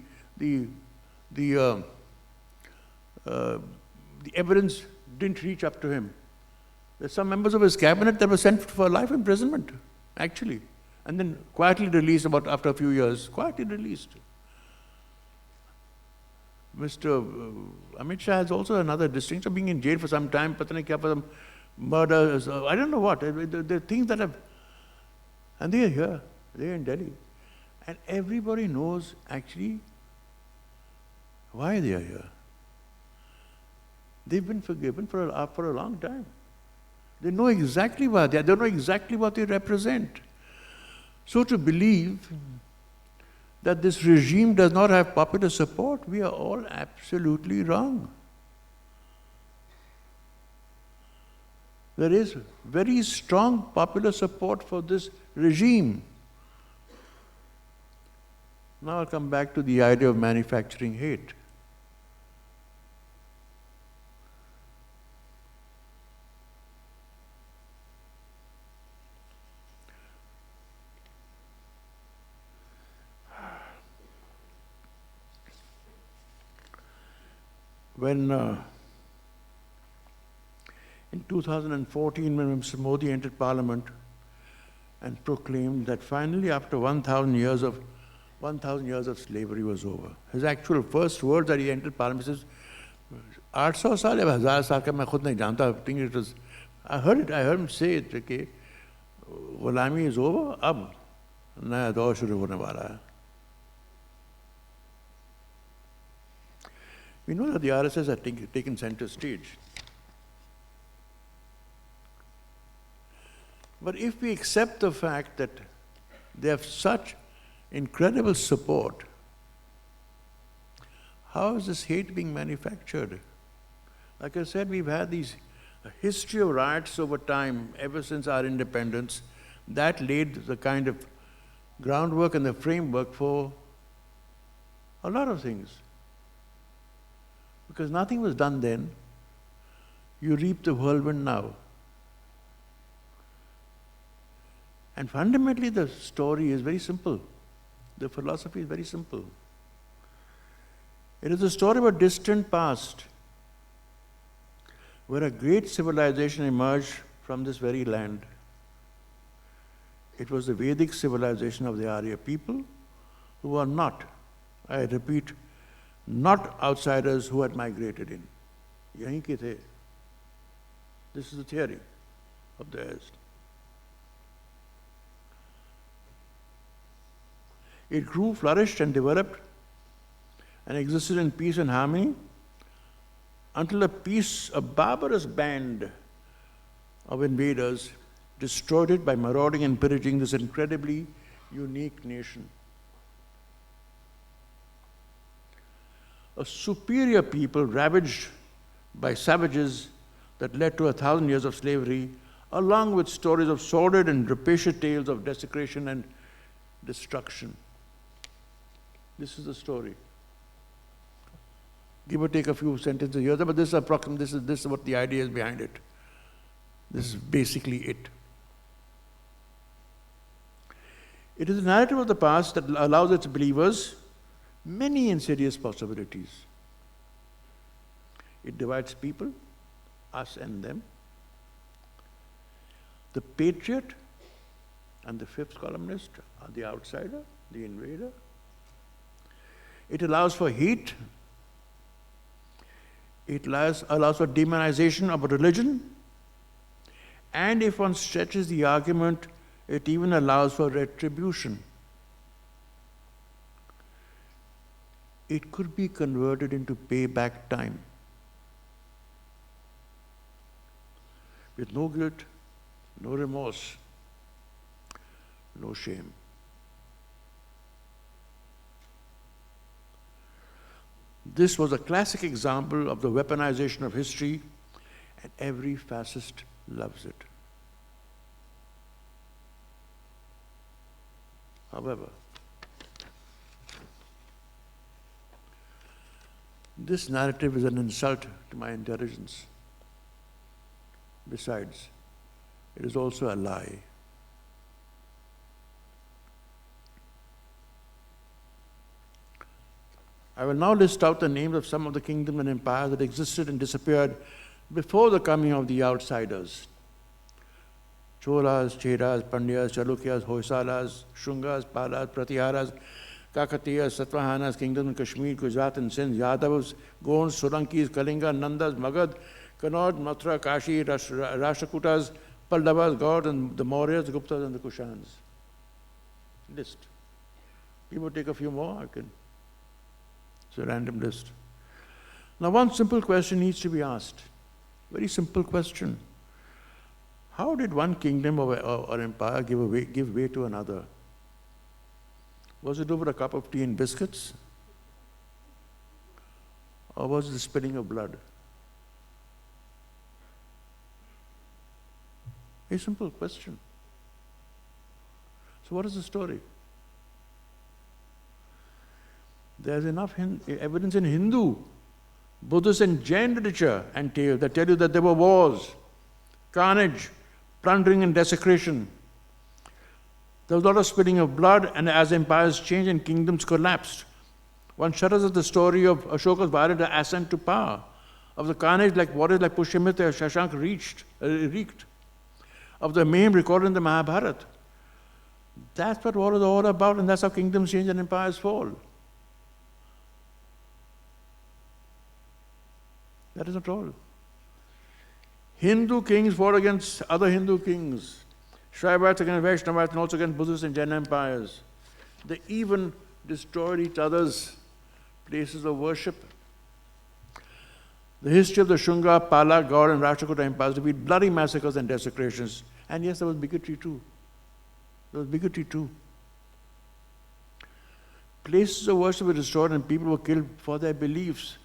evidence didn't reach up to him. There's some members of his cabinet that were sent for life imprisonment, actually, and then quietly released after a few years, quietly released. Mr. Amit Shah has also another distinction, being in jail for some time, patna kya, for some murders, I don't know what. The things that have, and they are here, they are in Delhi. And everybody knows actually why they are here. They've been forgiven for a long time. They know exactly why they are. They know exactly what they represent. So to believe that this regime does not have popular support, we are all absolutely wrong. There is very strong popular support for this regime. Now I'll come back to the idea of manufacturing hate. When in 2014, when Mr. Modi entered Parliament and proclaimed that finally, after 1,000 years of slavery was over, his actual first words that he entered Parliament says, 800 saal ya 1000 saal ka main khud nahi janta. I think it was, I heard him say it, okay, gulami is over, ab naya daur shuru hone wala hai. We know that the RSS had taken center stage. But if we accept the fact that they have such incredible support, how is this hate being manufactured? Like I said, we've had a history of riots over time, ever since our independence. That laid the kind of groundwork and the framework for a lot of things. Because nothing was done then, you reap the whirlwind now. And fundamentally, the story is very simple. The philosophy is very simple. It is a story of a distant past, where a great civilization emerged from this very land. It was the Vedic civilization of the Arya people who were not, I repeat, not outsiders who had migrated in. Yahin ke the. This is the theory of theirs. It grew, flourished, and developed, and existed in peace and harmony until a barbarous band of invaders destroyed it by marauding and pillaging this incredibly unique nation. A superior people ravaged by savages that led to 1,000 years of slavery, along with stories of sordid and rapacious tales of desecration and destruction. This is the story. Give or take a few sentences here, but this is what the idea is behind it. This is basically it. It is a narrative of the past that allows its believers many insidious possibilities. It divides people, us and them. The patriot and the fifth columnist are the outsider, the invader. It allows for hate. It allows for demonization of a religion. And if one stretches the argument, it even allows for retribution. It could be converted into payback time. With no guilt, no remorse, no shame. This was a classic example of the weaponization of history, and every fascist loves it. However, this narrative is an insult to my intelligence. Besides, it is also a lie. I will now list out the names of some of the kingdoms and empires that existed and disappeared before the coming of the outsiders. Cholas, Cheras, Pandyas, Chalukyas, Hoysalas, Shungas, Palas, Pratiharas, Kakatiyas, Satvahanas, kingdoms in Kashmir, Gujarat and Sindh, Yadavas, Gonds, Solankis, Kalinga, Nandas, Magad, Kannauj, Mathura, Kashi, Rashtrakutas, Pallavas, Gauds, and the Mauryas, the Guptas, and the Kushans. List. People take a few more, I can. It's a random list. Now, one simple question needs to be asked. Very simple question. How did one kingdom or empire give way to another? Was it over a cup of tea and biscuits? Or was it the spilling of blood? A simple question. So what is the story? There's enough evidence in Hindu, Buddhist and Jain literature and tales that tell you that there were wars, carnage, plundering and desecration. There was a lot of spilling of blood, and as empires changed and kingdoms collapsed. One shudders at the story of Ashoka's violent ascent to power, of the carnage like warriors like Pushyamitra or Shashank wreaked, of the mayhem recorded in the Mahabharata. That's what war is all about, and that's how kingdoms change and empires fall. That is not all. Hindu kings fought against other Hindu kings. Shaivites against Vaishnavites, and also against Buddhist and Jain empires. They even destroyed each other's places of worship. The history of the Shunga, Pala, Gaur, and Rashtrakuta empires revealed bloody massacres and desecrations. And yes, there was bigotry too. Places of worship were destroyed and people were killed for their beliefs.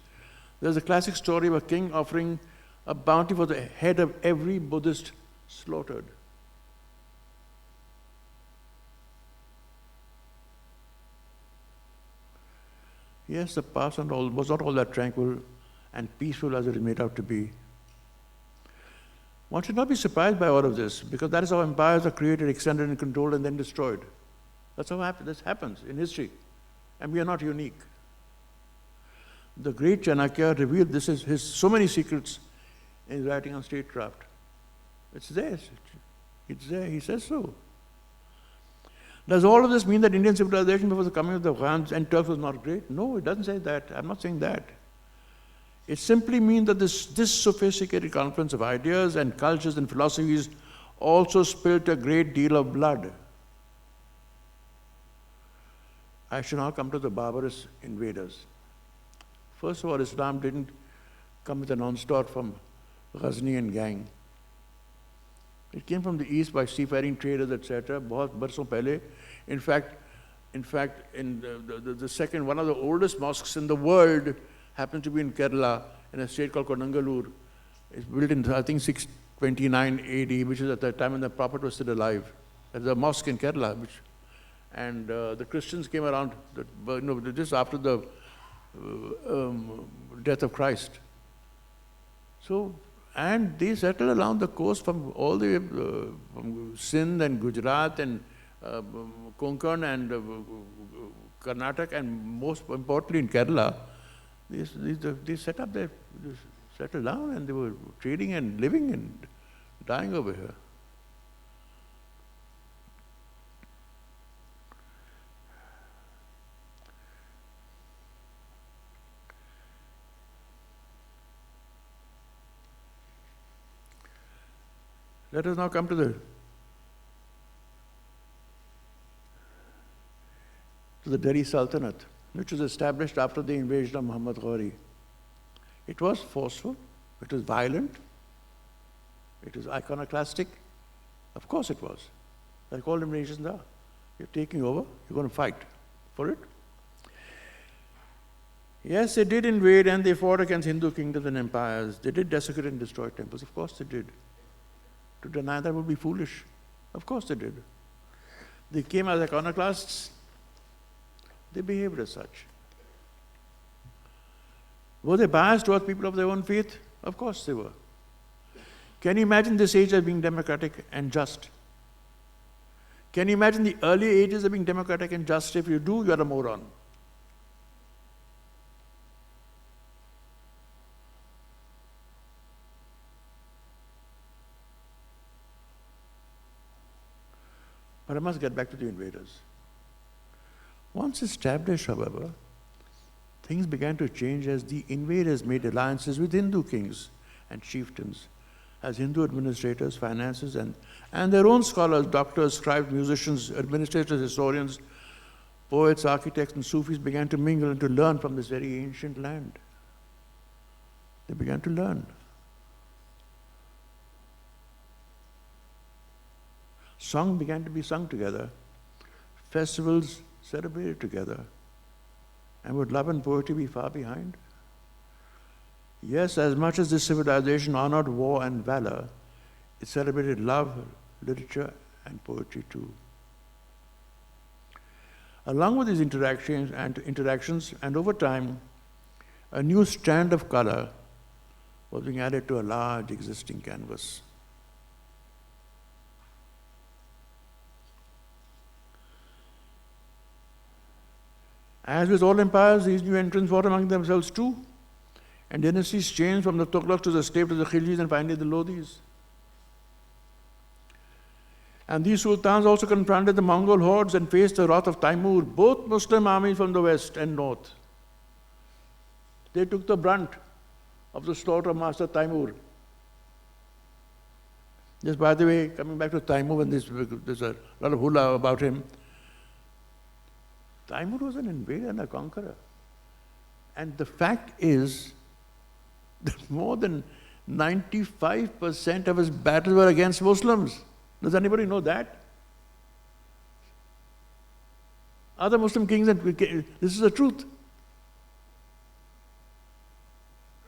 There's a classic story of a king offering a bounty for the head of every Buddhist slaughtered. Yes, the past was not all that tranquil and peaceful as it is made out to be. One should not be surprised by all of this, because that is how empires are created, extended, and controlled, and then destroyed. That's how this happens in history, and we are not unique. The great Chanakya revealed his so many secrets in his writing on statecraft. It's there. He says so. Does all of this mean that Indian civilization before the coming of the Afghans and Turks was not great? No, it doesn't say that. I'm not saying that. It simply means that this sophisticated confluence of ideas and cultures and philosophies also spilt a great deal of blood. I shall now come to the barbarous invaders. First of all, Islam didn't come with an onslaught from Ghazni and gang. It came from the east by seafaring traders, etc. बहुत बरसों पहले. In fact, in the second, one of the oldest mosques in the world happens to be in Kerala, in a state called Kodungalur. It's built in, I think, 629 AD, which is at the time when the Prophet was still alive. There's a mosque in Kerala, and the Christians came around just after the death of Christ. So, and they settled along the coast from all the from Sindh and Gujarat and Konkan and Karnataka, and most importantly in Kerala. They set up there, settled down, and they were trading and living and dying over here. Let us now come to the Delhi Sultanate, which was established after the invasion of Muhammad Ghori. It was forceful, it was violent, it was iconoclastic. Of course it was. Like all invasions are. You're taking over, you're going to fight for it. Yes, they did invade and they fought against Hindu kingdoms and empires. They did desecrate and destroy temples. Of course they did. To deny that would be foolish. Of course they did. They came as iconoclasts. They behaved as such. Were they biased towards people of their own faith? Of course they were. Can you imagine this age as being democratic and just? Can you imagine the early ages as being democratic and just? If you do, you're a moron. But I must get back to the invaders. Once established, however, things began to change as the invaders made alliances with Hindu kings and chieftains, as Hindu administrators, financiers, and their own scholars, doctors, scribes, musicians, administrators, historians, poets, architects, and Sufis began to mingle and to learn from this very ancient land. They began to learn. Song began to be sung together, festivals celebrated together, and would love and poetry be far behind? Yes, as much as this civilization honored war and valor, it celebrated love, literature, and poetry too. Along with these interactions, and over time, a new strand of color was being added to a large existing canvas. As with all empires, these new entrants fought among themselves too, and dynasties changed from the Tughlaqs to the slaves to the Khiljis and finally the Lodhis. And these sultans also confronted the Mongol hordes and faced the wrath of Taimur, both Muslim armies from the west and north. They took the brunt of the slaughter of Master Taimur. Just by the way, coming back to Taimur, and there's a lot of hula about him. Taimur was an invader and a conqueror. And the fact is that more than 95% of his battles were against Muslims. Does anybody know that? Other Muslim kings, this is the truth.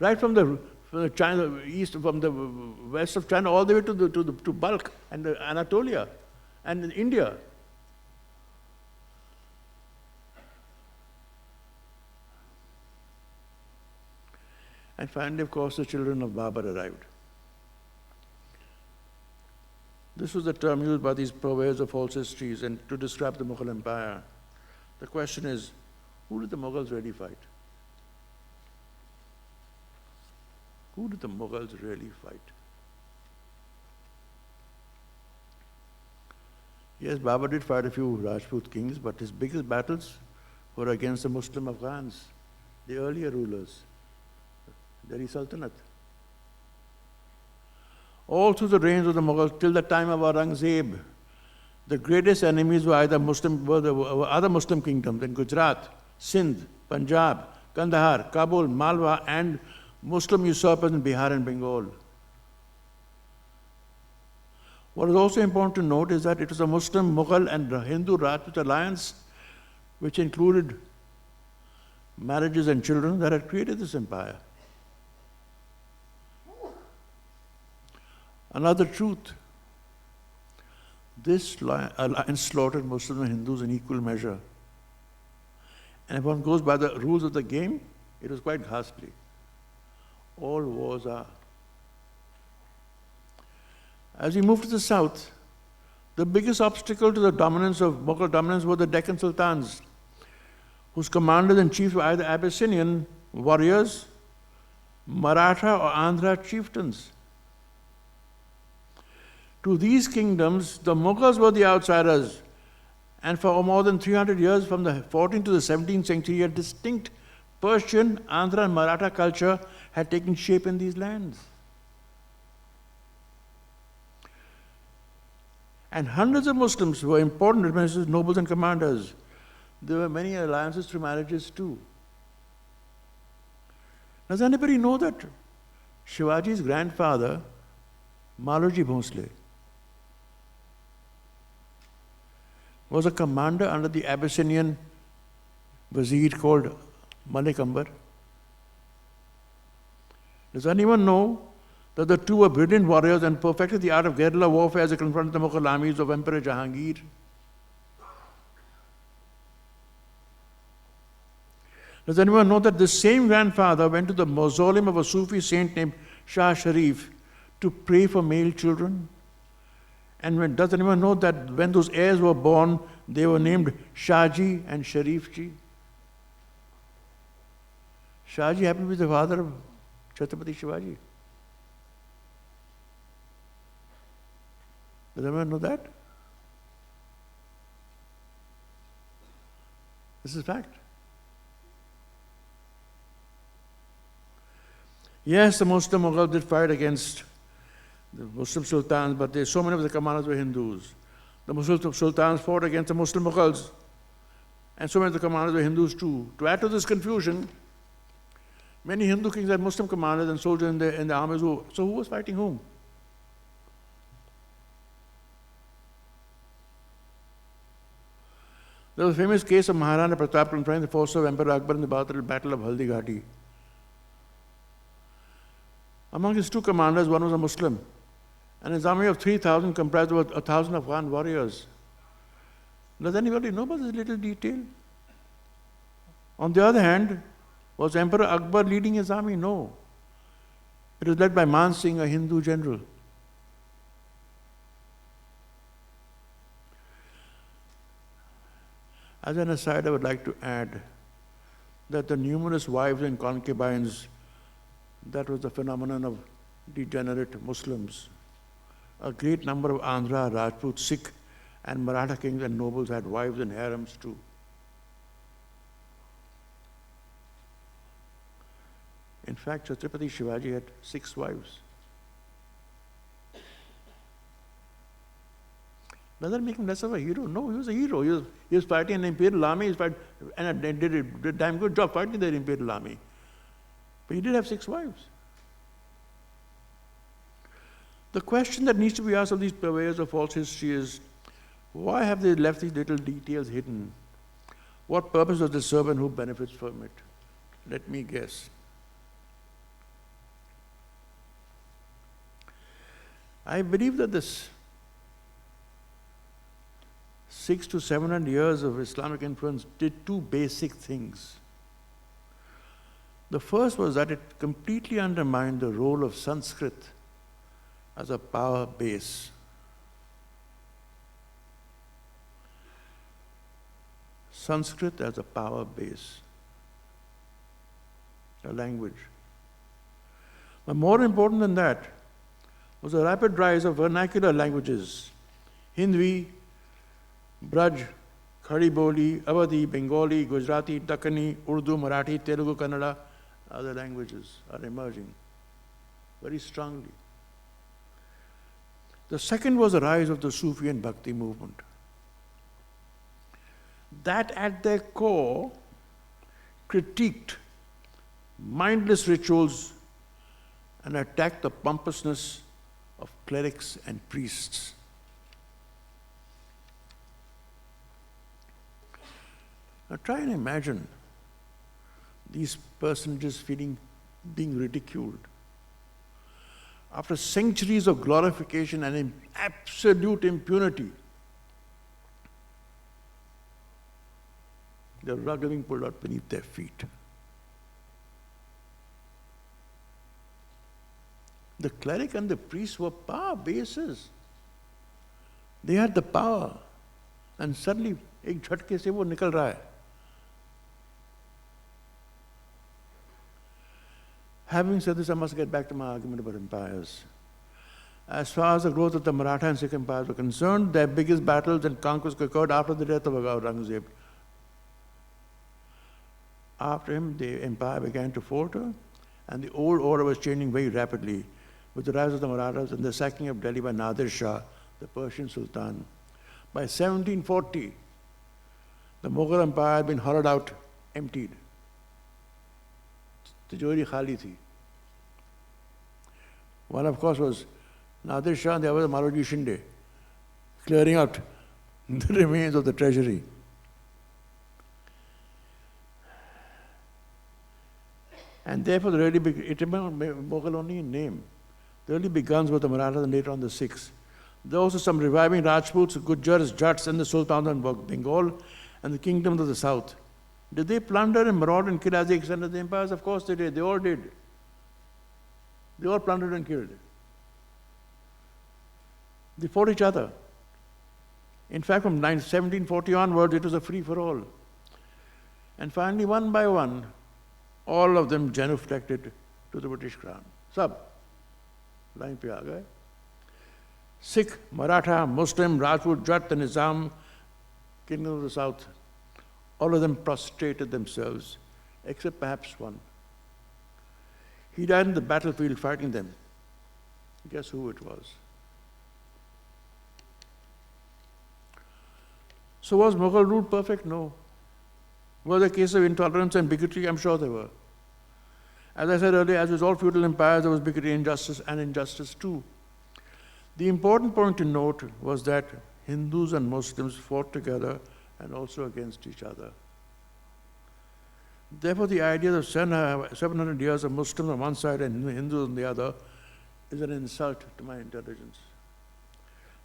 Right from the China, east, from the west of China, all the way to Balkh and Anatolia and India. And finally, of course, the children of Babur arrived. This was the term used by these purveyors of false histories and to describe the Mughal Empire. The question is, who did the Mughals really fight? Who did the Mughals really fight? Yes, Babur did fight a few Rajput kings, but his biggest battles were against the Muslim Afghans, the earlier rulers, Delhi Sultanate. All through the reigns of the Mughals, till the time of Aurangzeb, the greatest enemies were either were other Muslim kingdoms in Gujarat, Sindh, Punjab, Kandahar, Kabul, Malwa, and Muslim usurpers in Bihar and Bengal. What is also important to note is that it was a Muslim, Mughal, and Hindu Rajput alliance which included marriages and children that had created this empire. Another truth, this alliance slaughtered Muslims and Hindus in equal measure. And if one goes by the rules of the game, it was quite ghastly. All wars are. As we move to the south, the biggest obstacle to the dominance of Mughal dominance were the Deccan Sultans, whose commanders-in-chief were either Abyssinian warriors, Maratha or Andhra chieftains. To these kingdoms, the Mughals were the outsiders, and for more than 300 years, from the 14th to the 17th century, a distinct Persian, Andhra and Maratha culture had taken shape in these lands. And hundreds of Muslims were important administrators, nobles and commanders. There were many alliances through marriages too. Does anybody know that Shivaji's grandfather, Maloji Bhonsle, was a commander under the Abyssinian Wazir called Malik Ambar? Does anyone know that the two were brilliant warriors and perfected the art of guerrilla warfare as they confronted the Mughal armies of Emperor Jahangir? Does anyone know that this same grandfather went to the mausoleum of a Sufi saint named Shah Sharif to pray for male children? And does anyone know that when those heirs were born, they were named Shahji and Sharifji? Shahji happened to be the father of Chhatrapati Shivaji. Does anyone know that? This is fact. Yes, the Muslim Mughals did fight against the Muslim sultans, but so many of the commanders were Hindus. The Muslim sultans fought against the Muslim Mughals, and so many of the commanders were Hindus too. To add to this confusion, many Hindu kings had Muslim commanders and soldiers in the armies. So who was fighting whom? There was a famous case of Maharana Pratap confronting the forces of Emperor Akbar in the Battle of Haldi Ghati. Among his two commanders, one was a Muslim, and his army of 3,000 comprised of 1,000 Afghan warriors. Does anybody know about this little detail? On the other hand, was Emperor Akbar leading his army? No. It was led by Man Singh, a Hindu general. As an aside, I would like to add that the numerous wives and concubines, that was the phenomenon of degenerate Muslims. A great number of Andhra, Rajput, Sikh, and Maratha kings and nobles had wives and harems too. In fact, Chhatrapati Shivaji had 6 wives. Does that make him less of a hero? No, he was a hero. He was fighting an imperial army, and did a damn good job fighting the imperial army. But he did have 6 wives. The question that needs to be asked of these purveyors of false history is, why have they left these little details hidden? What purpose does this serve and who benefits from it? Let me guess. I believe that this 600 to 700 years of Islamic influence did 2 basic things. The first was that it completely undermined the role of Sanskrit as a power base. Sanskrit as a power base, a language. But more important than that was the rapid rise of vernacular languages, Hindi, Braj, Khadi Boli, Awadhi, Bengali, Gujarati, Dakkani, Urdu, Marathi, Telugu, Kannada, other languages are emerging very strongly. The second was the rise of the Sufi and Bhakti movement. That at their core critiqued mindless rituals and attacked the pompousness of clerics and priests. Now try and imagine these personages being ridiculed. After centuries of glorification and absolute impunity, the rug being pulled out beneath their feet. The cleric and the priest were power bases. They had the power, and suddenly, एक झटके से वो निकल रहा है. Having said this, I must get back to my argument about empires. As far as the growth of the Maratha and Sikh empires were concerned, their biggest battles and conquests occurred after the death of Aurangzeb. After him, the empire began to falter, and the old order was changing very rapidly with the rise of the Marathas and the sacking of Delhi by Nadir Shah, the Persian Sultan. By 1740, the Mughal Empire had been hollowed out, emptied. Tijori khali thi. One, of course, was Nadir Shah, and the other was Maloji Shinde, clearing out the remains of the treasury. And therefore, the really big, it remained Mughal only in name. The early big guns were the Marathas and later on the Sikhs. There were also some reviving Rajputs, Gujars, Jats, and the Sultans of Bengal and the kingdoms of the south. Did they plunder and maraud and kill as they extended the empires? Of course they did. They all did. They all plundered and killed. They fought each other. In fact, from 1740 onwards, it was a free-for-all. And finally, one by one, all of them genuflected to the British crown. Sab, line pe aa gaye. Sikh, Maratha, Muslim, Rajput, Jat, and Nizam, kingdom of the south, all of them prostrated themselves, except perhaps one. He died in the battlefield fighting them. Guess who it was? So was Mughal rule perfect? No. Were there cases of intolerance and bigotry? I'm sure there were. As I said earlier, as with all feudal empires, there was bigotry, injustice, and injustice too. The important point to note was that Hindus and Muslims fought together and also against each other. Therefore, the idea of 700 years of Muslims on one side and Hindus on the other is an insult to my intelligence.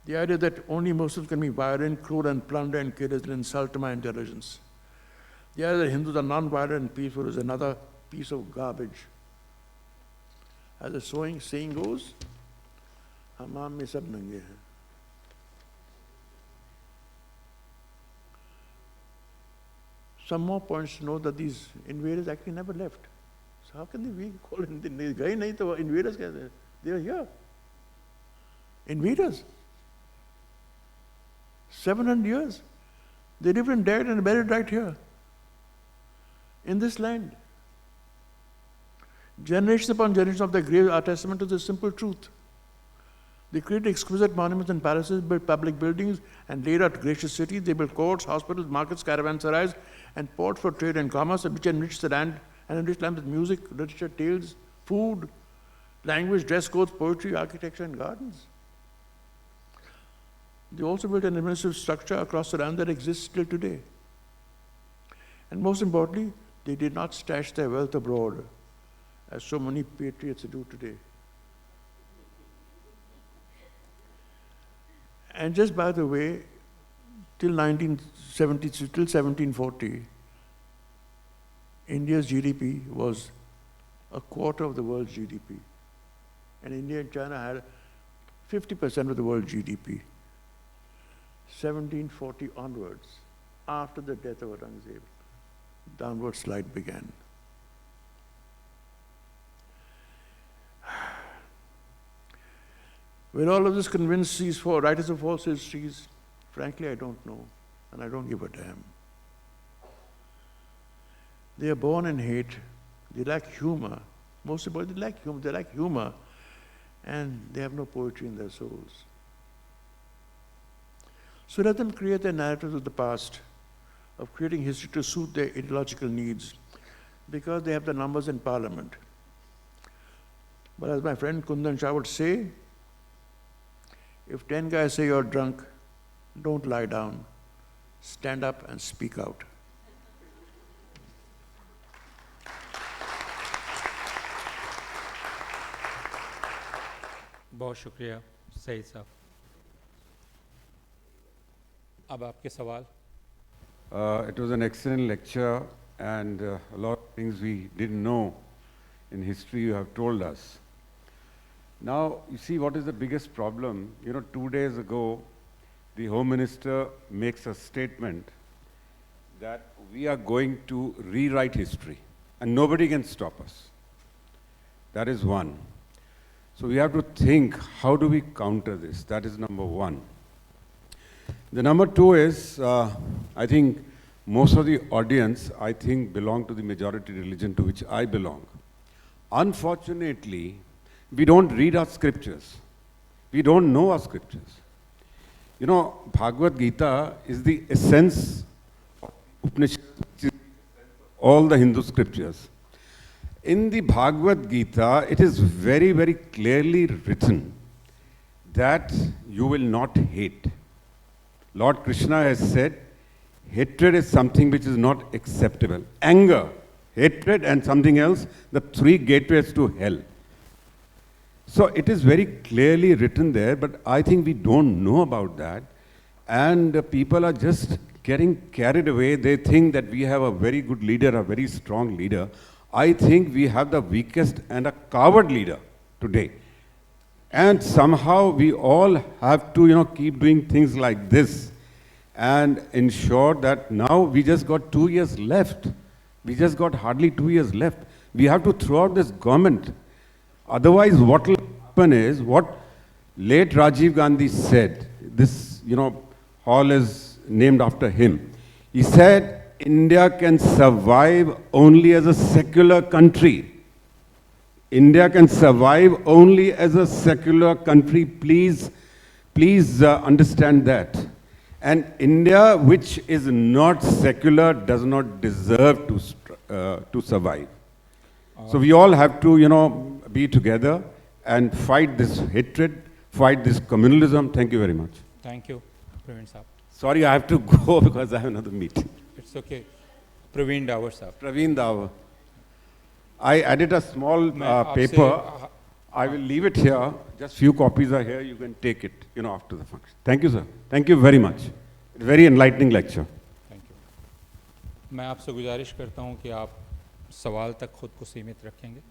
The idea that only Muslims can be violent, cruel, and plunder and kill is an insult to my intelligence. The idea that Hindus are non-violent and peaceful is another piece of garbage. As the saying goes, Hammam mein sab nange hain. Some more points to note that these invaders actually never left. So how can they be called invaders? They are here. Invaders. 700 years. They lived and died and buried right here, in this land. Generations upon generations of their graves are testament to this simple truth. They created exquisite monuments and palaces, built public buildings, and laid out gracious cities. They built courts, hospitals, markets, caravanserais, and ports for trade and commerce, which enriched the land and enriched land with music, literature, tales, food, language, dress codes, poetry, architecture, and gardens. They also built an administrative structure across the land that exists till today. And most importantly, they did not stash their wealth abroad, as so many patriots do today. And just by the way, till 1740, India's GDP was a quarter of the world's GDP. And India and China had 50% of the world's GDP. 1740 onwards, after the death of Aurangzeb, downward slide began. Will all of this convince these four writers of false histories? Frankly, I don't know. and I don't give a damn. They are born in hate, they lack humor. Most of all, they lack humor, and they have no poetry in their souls. So let them create their narratives of the past, of creating history to suit their ideological needs, because they have the numbers in parliament. But as my friend Kundan Shah would say, if 10 guys say you're drunk, don't lie down. Stand up and speak out. बहुत शुक्रिया सईद साहब। अब आपके सवाल। It was an excellent lecture, and a lot of things we didn't know in history you have told us. Now, you see what is the biggest problem? 2 days ago, the Home Minister makes a statement that we are going to rewrite history, and nobody can stop us. That is one. So we have to think, how do we counter this? That is number one. The number two is, I think most of the audience, I think, belong to the majority religion to which I belong. Unfortunately, we don't read our scriptures. We don't know our scriptures. Bhagavad Gita is the essence of Upanishad, which is all the Hindu scriptures. In the Bhagavad Gita, it is very, very clearly written that you will not hate. Lord Krishna has said, hatred is something which is not acceptable. Anger, hatred, and something else, the three gateways to hell. So it is very clearly written there, but I think we don't know about that. And people are just getting carried away. They think that we have a very good leader, a very strong leader. I think we have the weakest and a coward leader today. And somehow we all have to, keep doing things like this and ensure that now we just got 2 years left. We just got hardly 2 years left. We have to throw out this government. Otherwise, what will happen is what late Rajiv Gandhi said. This, hall is named after him. He said, India can survive only as a secular country. India can survive only as a secular country. Please understand that. And India, which is not secular, does not deserve to survive. So we all have to, be together and fight this hatred, fight this communalism. Thank you very much. Thank you, Praveen Saab. Sorry, I have to go because I have another meeting. It's okay. Praveen Dawar Saab. Praveen Dawar. I added a small paper. I will leave it here. Just few copies are here. You can take it, after the function. Thank you, sir. Thank you very much. Very enlightening lecture. Thank you. मैं आपसे गुजारिश करता हूँ कि आप सवाल तक खुद को सीमित रखेंगे।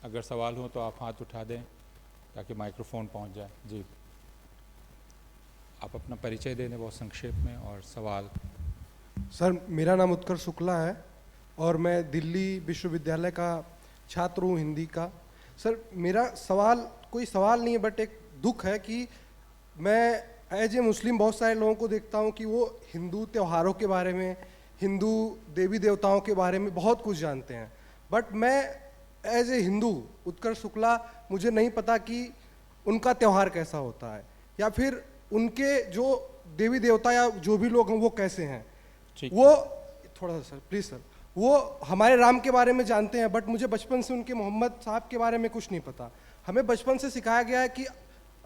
अगर सवाल हो तो आप हाथ उठा दें ताकि माइक्रोफोन पहुँच जाए। जी, आप अपना परिचय दे दें बहुत संक्षेप में और सवाल। सर, मेरा नाम उत्कर्ष शुक्ला है और मैं दिल्ली विश्वविद्यालय का छात्र हूँ हिंदी का। सर, मेरा सवाल कोई सवाल नहीं है, बट एक दुख है कि मैं एज ए मुस्लिम बहुत सारे लोगों को देखता हूँ कि वो हिंदू त्योहारों के बारे में, हिंदू देवी देवताओं के बारे में बहुत कुछ जानते हैं, बट मैं एज ए हिंदू उत्कर्ष शुक्ला मुझे नहीं पता कि उनका त्यौहार कैसा होता है या फिर उनके जो देवी देवता या जो भी लोग हैं वो कैसे हैं। वो थोड़ा सा सर प्लीज़ सर, वो हमारे राम के बारे में जानते हैं, बट मुझे बचपन से उनके मोहम्मद साहब के बारे में कुछ नहीं पता। हमें बचपन से सिखाया गया है कि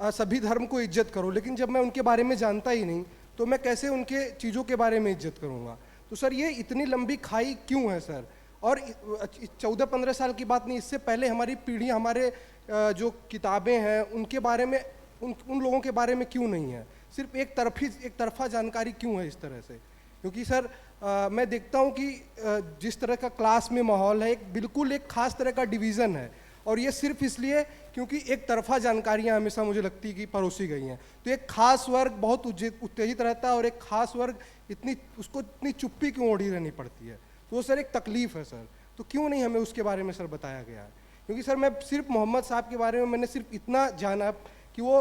सभी धर्म को इज्जत करो, लेकिन जब मैं उनके बारे में जानता ही नहीं तो मैं कैसे उनके चीज़ों के बारे में इज्जत करूँगा। तो सर, ये इतनी लंबी खाई क्यों है सर? और 14-15 साल की बात नहीं, इससे पहले हमारी पीढ़ी, हमारे जो किताबें हैं उनके बारे में, उन लोगों के बारे में क्यों नहीं है? सिर्फ एक तरफा जानकारी क्यों है इस तरह से? क्योंकि सर मैं देखता हूँ कि जिस तरह का क्लास में माहौल है, बिल्कुल एक खास तरह का डिवीज़न है, और ये सिर्फ इसलिए क्योंकि एक तरफा जानकारियाँ हमेशा मुझे लगती है कि परोसी गई हैं। तो एक खास वर्ग बहुत उत्तेजित रहता है और एक खास वर्ग उसको इतनी चुप्पी क्यों ओढ़ी रहनी पड़ती है? तो वो सर एक तकलीफ़ है सर। तो क्यों नहीं हमें उसके बारे में सर बताया गया है? क्योंकि सर मैं सिर्फ मोहम्मद साहब के बारे में मैंने सिर्फ इतना जाना कि वो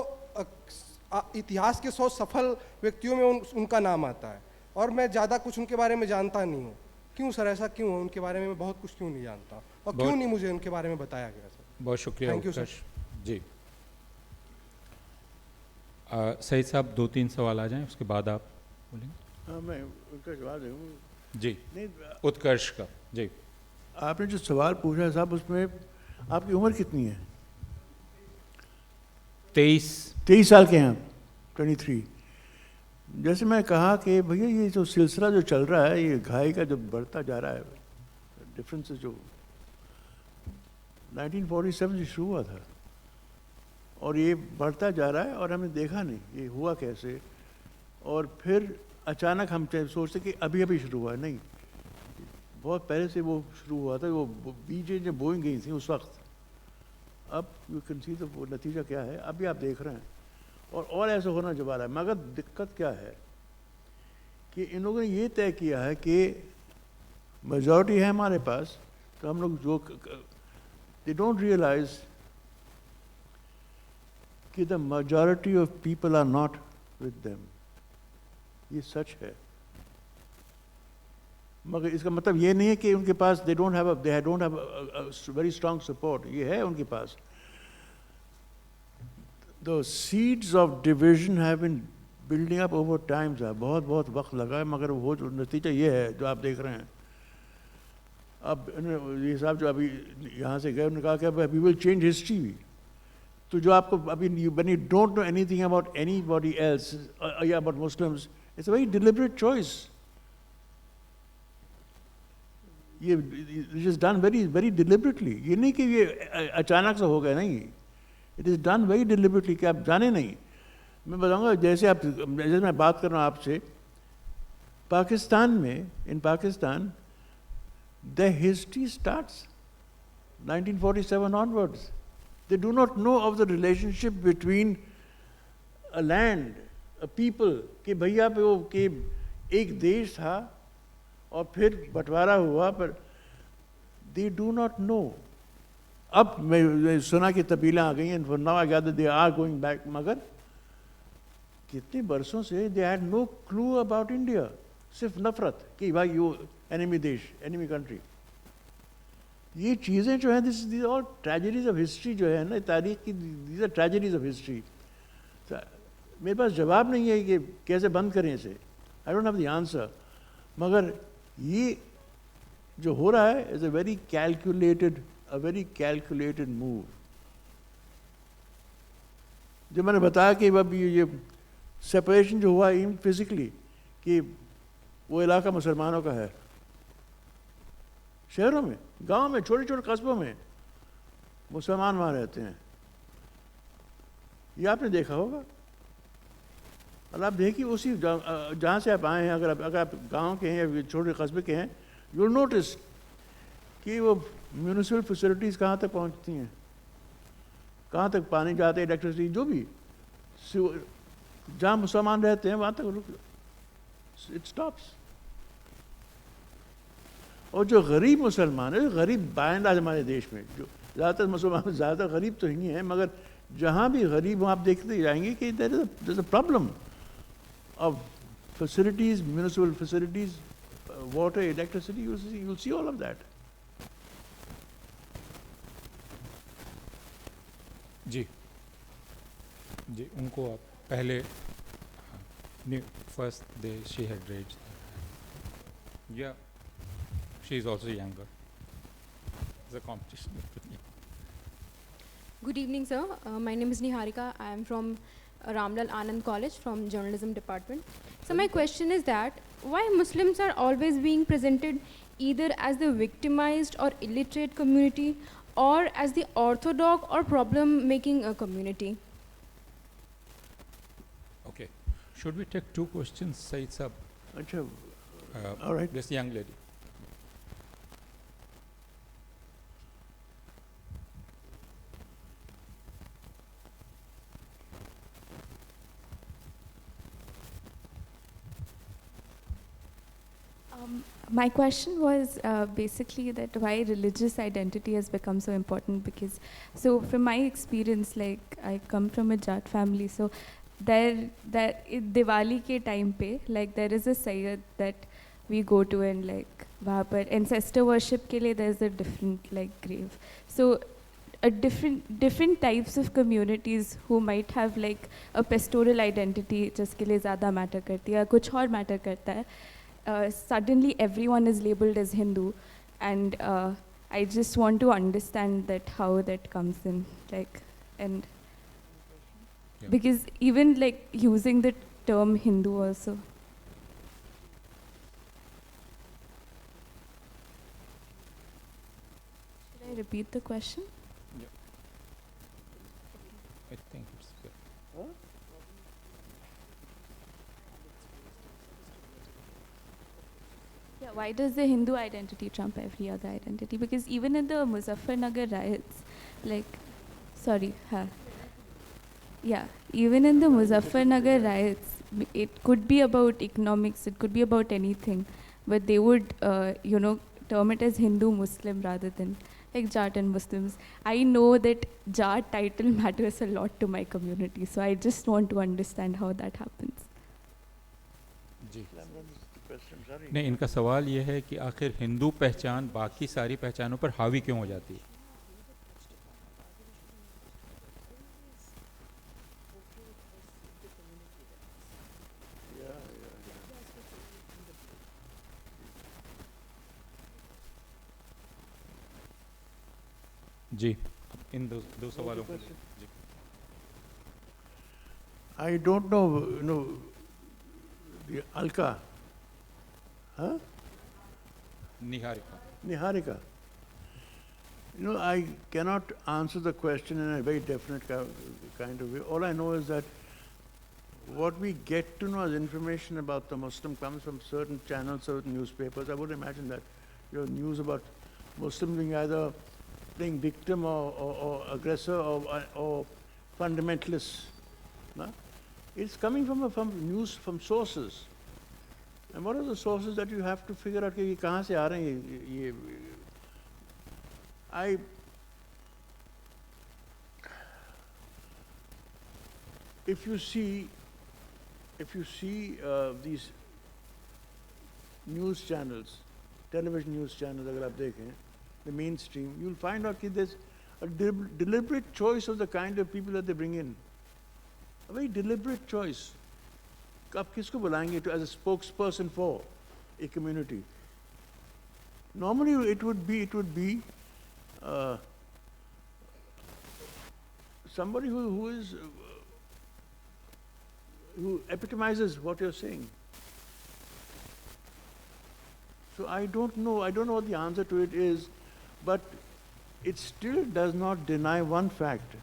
इतिहास के 100 सफल व्यक्तियों में उनका नाम आता है, और मैं ज़्यादा कुछ उनके बारे में जानता नहीं हूँ। क्यों सर, ऐसा क्यों है? उनके बारे में मैं बहुत कुछ क्यों नहीं जानता, और क्यों नहीं मुझे उनके बारे में बताया गया सर? बहुत शुक्रिया। Thank you sir. जी सईद साहब 2-3 सवाल आ जाएं, उसके बाद आप बोलेंगे। हाँ, मैं उनका जवाब दूँ। जी नहीं, उत्कर्ष का। जी आपने जो सवाल पूछा है साहब, उसमें आपकी उम्र कितनी है? 23 साल के हैं आप? 23। जैसे मैं कहा कि भैया ये जो सिलसिला जो चल रहा है, ये घाई का जो बढ़ता जा रहा है, डिफरेंसेस जो 1947 से शुरू हुआ था और ये बढ़ता जा रहा है, और हमने देखा नहीं ये हुआ कैसे, और फिर अचानक हम सोचते कि अभी अभी शुरू हुआ है। नहीं, बहुत पहले से वो शुरू हुआ था। वो बीजें जब बोई गई थी उस वक्त। अब यू कैन सी वो नतीजा क्या है, अभी आप देख रहे हैं, और ऐसा होना जब आ रहा है। मगर दिक्कत क्या है कि इन लोगों ने ये तय किया है कि मेजॉरिटी है हमारे पास, तो हम लोग जो दे डोंट रियलाइज कि the majority of people are not with them. ये सच है, मगर इसका मतलब ये नहीं है कि उनके पास they don't have very strong support. ये है उनके पास। The seeds of division have been building up over time. बहुत बहुत वक्त लगा है, मगर वो जो नतीजा ये है जो आप देख रहे हैं। अब ये साहब जो अभी यहाँ से गए, उन्होंने कहा कि वी विल चेंज हिस्ट्री। तो जो आपको अभी when you don't know anything about anybody else या about Muslims, it's a very deliberate choice. ये it is done very very deliberately. ये नहीं कि ये अचानक से हो गया, नहीं। It is done very deliberately कि आप जाने नहीं। मैं बताऊंगा, जैसे मैं बात कर रहा हूँ आपसे, पाकिस्तान में, in Pakistan, the history starts 1947 onwards. They do not know of the relationship between a land, a people, कि भैया पे वो कि एक देश था और फिर बंटवारा हुआ, पर they do not know. अब मैं सुना कि तब्दीलियाँ आ गई हैं, for now I gather they are going back, मगर कितने बरसों से they had no clue about India. सिर्फ नफरत कि भाई ये enemy देश, enemy country. ये चीज़ें जो हैं, this all tragedies of history जो है ना, तारीख की, these are tragedies of history. मेरे पास जवाब नहीं है कि कैसे बंद करें इसे, I don't have the answer. मगर ये जो हो रहा है is a very calculated move. जो मैंने बताया कि अब ये सेपरेशन जो हुआ इन फिजिकली, कि वो इलाका मुसलमानों का है, शहरों में, गांव में, छोटे छोटे कस्बों में मुसलमान वहाँ रहते हैं। ये आपने देखा होगा, और आप देखिए उसी जहाँ से आप आए हैं, अगर आप गांव के हैं या छोटे कस्बे के हैं, यू विल नोटिस कि वो म्यूनिसिपल फैसिलिटीज़ कहाँ तक पहुँचती हैं, कहाँ तक पानी जाते हैं, इलेक्ट्रिसिटी, जो भी, जहाँ मुसलमान रहते हैं वहाँ तक इट स्टॉप्स। और जो गरीब मुसलमान है, गरीब बाइंदा हमारे देश में, जो ज़्यादातर मुसलमान ज़्यादा गरीब तो नहीं है, मगर जहाँ भी गरीब वहाँ आप देखते जाएंगे कि there is a problem of facilities, municipal facilities, water, electricity, you will see all of that. जी जी, उनको आप पहले first day she had raised, या she is also younger. It's a competition between you. Good evening, sir. My name is Niharika. I am from Ramlal Anand College from Journalism Department. So my question is that why Muslims are always being presented either as the victimized or illiterate community, or as the orthodox or problem-making community? Okay. Should we take 2 questions, Saeed Sahab? अच्छा, all right. This young lady. My question was basically that why religious identity has become so important, because, so from my experience, like I come from a Jat family, so Diwali ke time pe, like there is a Sayyid that we go to, and like वहाँ पर ancestor worship के लिए there's a different like grave. So a different types of communities who might have like a pastoral identity जिसके लिए ज़्यादा matter करती है या कुछ और matter करता है, suddenly everyone is labeled as Hindu, and I just want to understand that how that comes in, like, and Yeah. because even like using the term Hindu also. Should I repeat the question? I think it's good. Yeah, why does the Hindu identity trump every other identity? Because even in the Muzaffarnagar riots, like, sorry, yeah, even in the Muzaffarnagar riots, it could be about economics, it could be about anything, but they would, term it as Hindu Muslim rather than like Jat and Muslims. I know that Jat title matters a lot to my community, so I just want to understand how that happens. जी नहीं, इनका सवाल ये है कि आखिर हिंदू पहचान बाकी सारी पहचानों पर हावी क्यों हो जाती है? जी, इन दो सवालों को जी। I don't know, the Alka, huh? Niharika. Niharika. I cannot answer the question in a very definite kind of way. All I know is that what we get to know as information about the Muslim comes from certain channels, certain newspapers. I would imagine that your news about Muslims being either playing victim or aggressor or fundamentalist. No? It's coming from news, from sources. And what are the sources that you have to figure out? कि कहाँ से आ रहे हैं ये if you see these news channels, television news channels, अगर आप देखें, the mainstream, you'll find out that there's a deliberate choice of the kind of people that they bring in. A very deliberate choice. आप किसको बुलाएंगे as a spokesperson for a community? Normally it would be somebody who epitomizes what you're saying. So I don't know what the answer to it is, but it still does not deny one fact,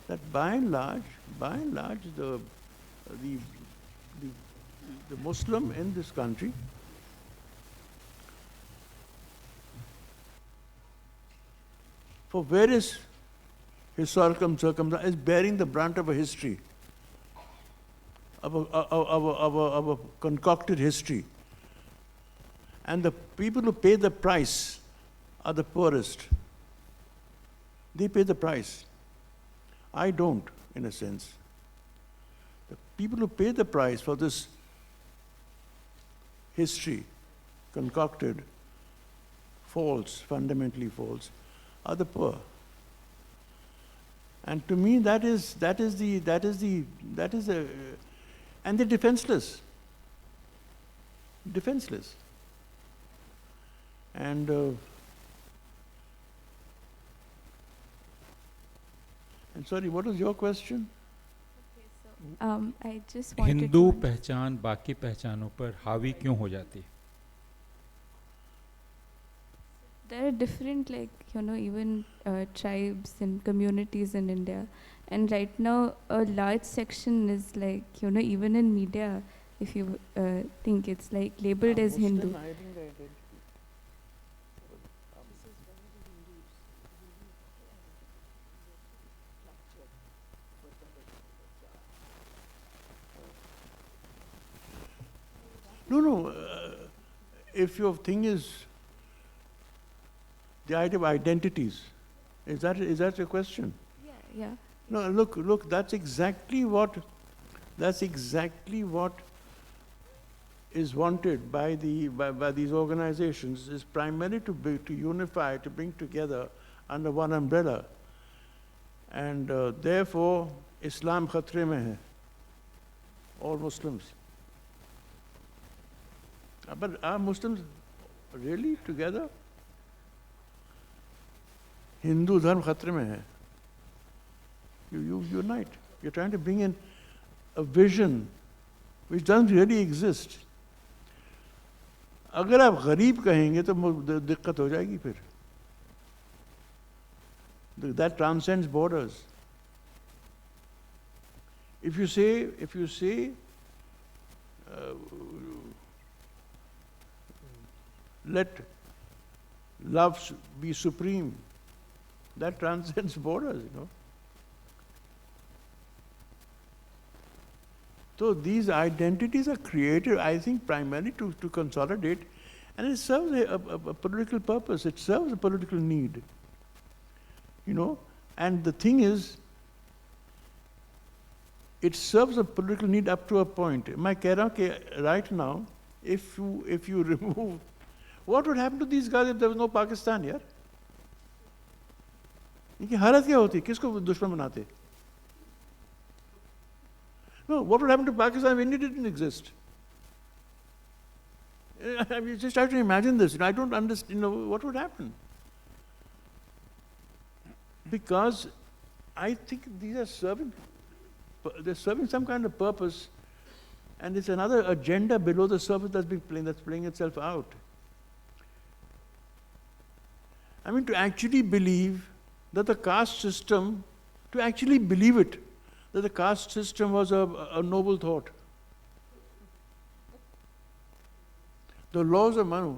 that by and large the Muslim in this country for various historical circumstances is bearing the brunt of a history, of a concocted history. And the people who pay the price are the poorest. They pay the price. I don't, in a sense. The people who pay the price for this history, concocted, false, fundamentally false, are the poor. And to me, and they're defenseless. Defenseless. And sorry, what was your question? I just wanted Hindu to पहचान बाकी पहचानों पर हावी क्यों हो जाती है? there are different, like, even tribes and communities in India. And right now, a large section is like, even in media, if you think it's like labeled as Hindu. No. If your thing is the idea of identities, is that your question? Yeah. No, look, that's exactly what That's exactly what is wanted by these organizations, is primarily to unify, to bring together under one umbrella. And therefore, Islam khatre mein hai, all Muslims. But are Muslims really together? Hindu dharm khatre mein hai. You unite. You're trying to bring in a vision which doesn't really exist. अगर आप गरीब कहेंगे तो दिक्कत हो जाएगी फिर. That transcends borders. If you say let love be supreme, that transcends borders, you know. So these identities are created, I think, primarily to consolidate, and it serves a political purpose. It serves a political need, you know. And the thing is, it serves a political need up to a point. मैं कह रहा हूँ कि right now, if you remove, what would happen to these guys if there was no Pakistan, यार? इनकी हालत क्या होती? किसको दुश्मन बनाते? No, what would happen to Pakistan if India didn't exist? I mean, just try to imagine this. You know, I don't understand, you know, what would happen. Because I think these are they're serving some kind of purpose, and it's another agenda below the surface that's playing itself out. I mean, to actually believe that the caste system, to actually believe it, that the caste system was a noble thought. The laws of Manu.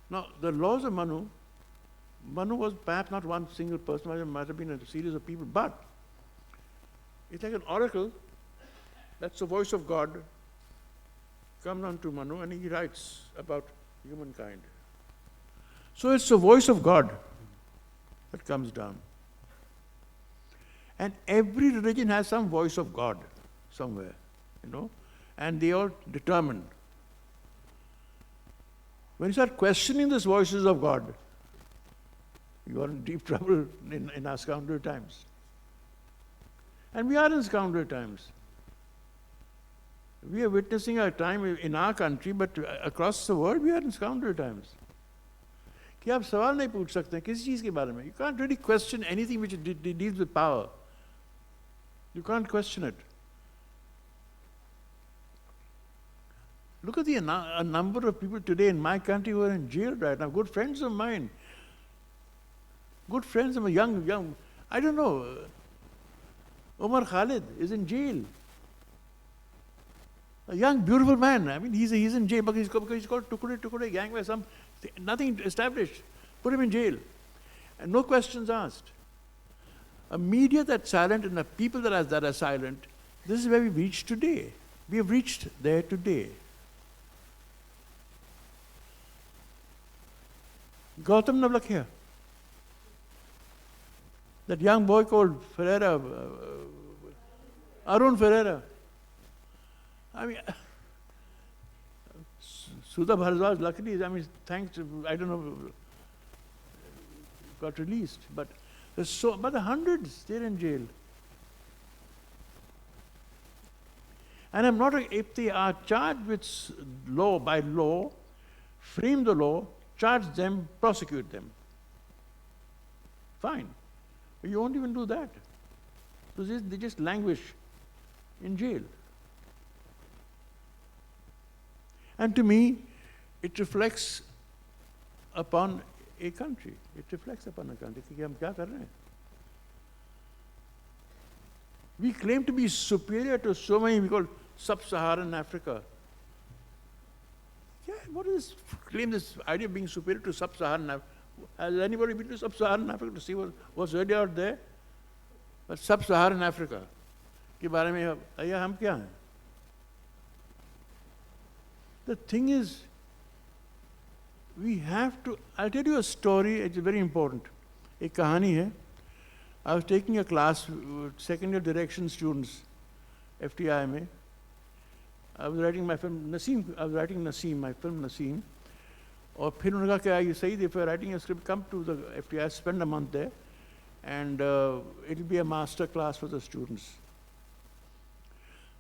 Now, the laws of Manu was perhaps not one single person, it might have been a series of people, but it's like an oracle. That's the voice of God come down to Manu, and he writes about humankind. So it's the voice of God that comes down. And every religion has some voice of God somewhere, you know, and they are determined. When you start questioning these voices of God, you are in deep trouble in our scoundrel times. And we are in scoundrel times. We are witnessing a time in our country, but across the world we are in scoundrel times. कि आप सवाल नहीं पूछ सकते किसी चीज़ के बारे में. You can't really question anything which deals with power. You can't question it. Look at a number of people today in my country who are in jail right now. Good friends of mine. Good friends of mine, young. I don't know. Omar Khalid is in jail. A young, beautiful man. I mean, he's in jail because he's called Tukure gang by nothing established. Put him in jail. And no questions asked. A media that's silent and a people that are silent, this is where we've reached today. We have reached there today. Gautam Navlakhya, that young boy called Ferreira, Arun Ferreira. I mean, Sudha Bharadwaj, luckily, I mean, thanks to, I don't know, got released, but there's but the hundreds, they're in jail. And I'm not, if they are charged with by law, frame the law, charge them, prosecute them. Fine. But you won't even do that. So they just languish in jail. And to me, it reflects upon a country. It reflects upon a country. कि हम क्या कर रहे हैं? We claim to be superior to so many, we call sub-Saharan Africa. Yeah, what is this idea of being superior to sub-Saharan Africa? Has anybody been to sub-Saharan Africa to see what's really out there? But sub-Saharan Africa के बारे में या हम क्या हैं? The thing is, we have to, I'll tell you a story, it's very important. एक कहानी है. I was taking a class, second year direction students, FTI में. I was writing my film Naseem. I was writing Naseem, my film Naseem. और फिर उन्होंने कहा कि you Saeed, if you're writing a script, come to the FTI, spend a month there, and it'll be a master class for the students.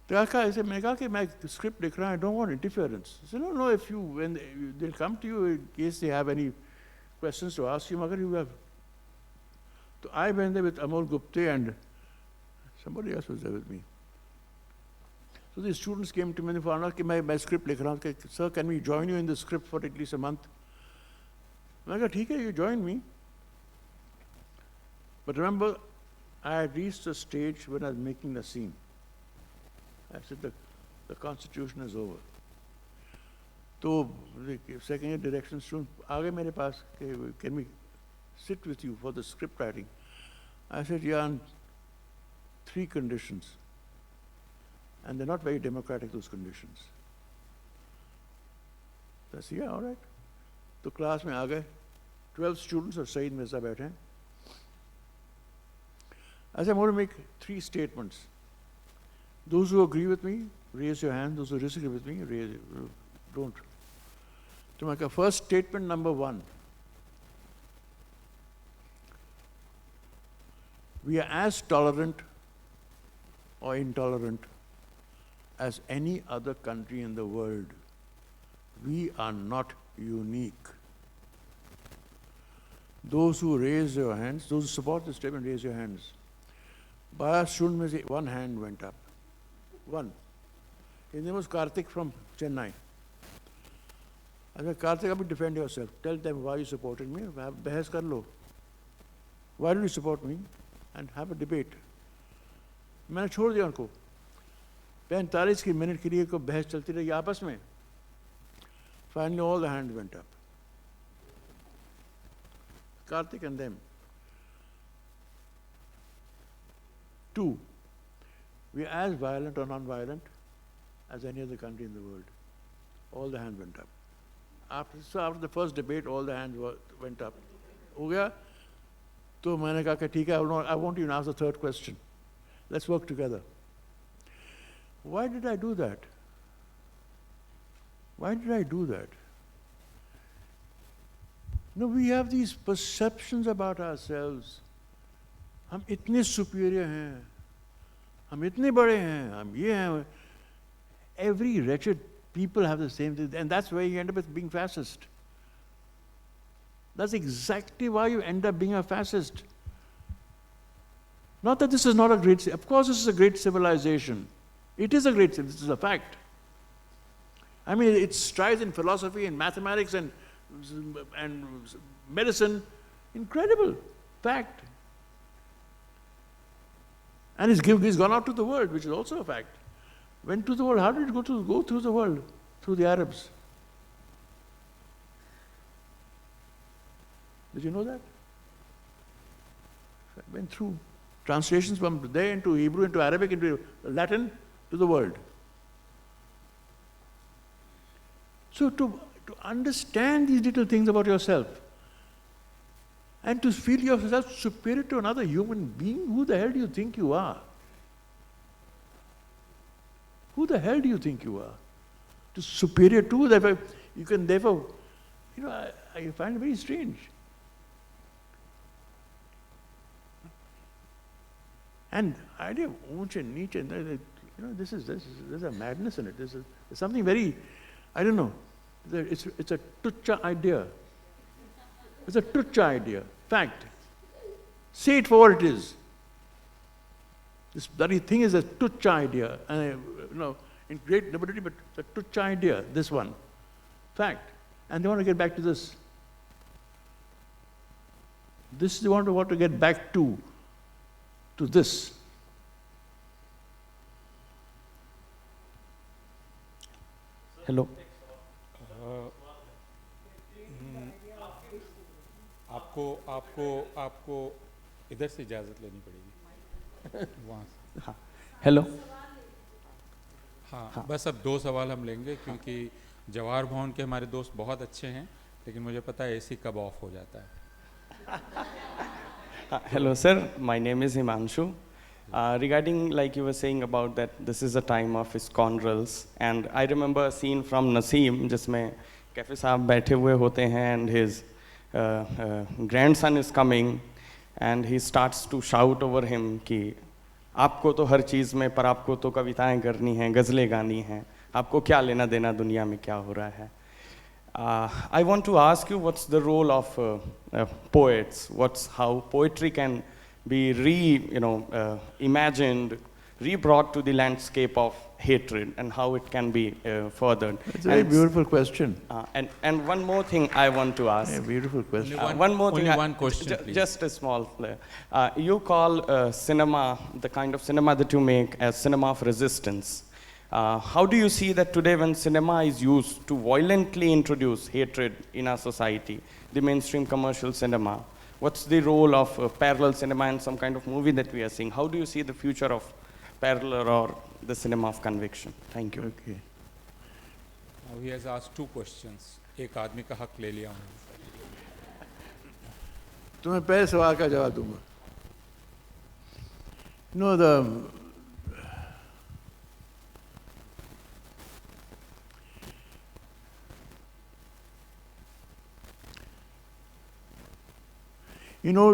मैंने कहा कि मैं script लिख रहा हूँ, I don't want interference. He said, no, if you, when they'll come to you in case they have any questions to ask you, मगर you have. So I went there with Amol Gupte and somebody else was there with me. So the students came to me and found out कि मैं script लिख रहा हूँ, sir, can we join you in the script for at least a month? मैंने कहा ठीक है, you join me. But remember, I had reached a stage when I was making the scene. I said the constitution is over. So the second year direction student आ गए मेरे पास, can we sit with you for the script writing? I said, yeah, on 3 conditions. And they're not very democratic, those conditions. I said, yeah, all right. तो class में आ गए, 12 students और Saeed Mirza बैठे हैं. I said, I'm going to make 3 statements. Those who agree with me, raise your hand. Those who disagree with me, don't. To make a first statement, number 1. We are as tolerant or intolerant as any other country in the world. We are not unique. Those who raise your hands, those who support this statement, raise your hands. By a student, में से 1 hand went up. 1. His name was Karthik from Chennai. I said, Karthik, Abhi, defend yourself. Tell them why you supported me. बहस कर लो. Why did you support me? And have a debate. मैंने छोड़ दिया उनको. 45 minutes के लिए को बहस चलती रही आपस में. Finally, all the hands went up. Karthik and them. 2. We are as violent or non-violent as any other country in the world. All the hands went up. After the first debate, all the hands went up. हो गया? तो मैंने कहा कि ठीक है, I won't even ask the third question. Let's work together. Why did I do that? Why did I do that? No, we have these perceptions about ourselves. हम इतने superior हैं, हम इतने बड़े हैं, हम ये हैं. Every wretched people have the same thing, and that's where you end up with being fascist. That's exactly why you end up being a fascist. Not that this is not a great, of course this is a great civilization. It is a great civilization, this is a fact. I mean, it strives in philosophy and mathematics and medicine. Incredible fact. And he's gone out to the world, which is also a fact. Went to the world. How did it go through the world? Through the Arabs. Did you know that? Went through translations from there into Hebrew, into Arabic, into Latin, to the world. So to understand these little things about yourself and to feel yourself superior to another human being, who the hell do you think you are? Who the hell do you think you are? To superior to, therefore, you can therefore, I find it very strange. And idea of unch and niche, and there's a madness in it. There's something very, I don't know. It's a tuchcha idea. It's a tuchcha idea. Fact. Say it for what it is. This bloody thing is a tuchcha idea. And in great nobility, but it's a tuchcha idea, this one. Fact. And they want to get back to this. This they want to get back to this. Hello. आपको इधर से इजाज़त लेनी पड़ेगी वहाँ से. हाँ. Hello. हाँ, बस अब 2 सवाल हम लेंगे क्योंकि जवाहर भवन के हमारे दोस्त बहुत अच्छे हैं, लेकिन मुझे पता है एसी कब ऑफ हो जाता है. Hello, sir. My name is Himanshu. Regarding, like you were saying about that, this is a time of scoundrels, and I remember a scene from Naseem, जिसमें कैफे साहब बैठे हुए होते हैं, and his grandson is coming, and he starts to shout over him कि आपको तो हर चीज़ में, पर आपको तो कविताएं करनी हैं, गज़लें गानी हैं, आपको क्या लेना देना दुनिया में क्या हो रहा है. I want to ask you, what's the role of poets? How poetry can be imagined, re-brought to the landscape of hatred, and how it can be furthered? It's a very beautiful question. And one more thing I want to ask. A beautiful question. One question, please. Just a small. You call cinema, the kind of cinema that you make, as cinema of resistance. How do you see that today, when cinema is used to violently introduce hatred in our society, the mainstream commercial cinema, what's the role of parallel cinema and some kind of movie that we are seeing? How do you see the future of parallel or the cinema of conviction? Thank you. Okay. Now he has asked 2 questions. एक आदमी का हक ले लिया हूँ. तुम्हें पहले सवाल का जवाब दूंगा. No,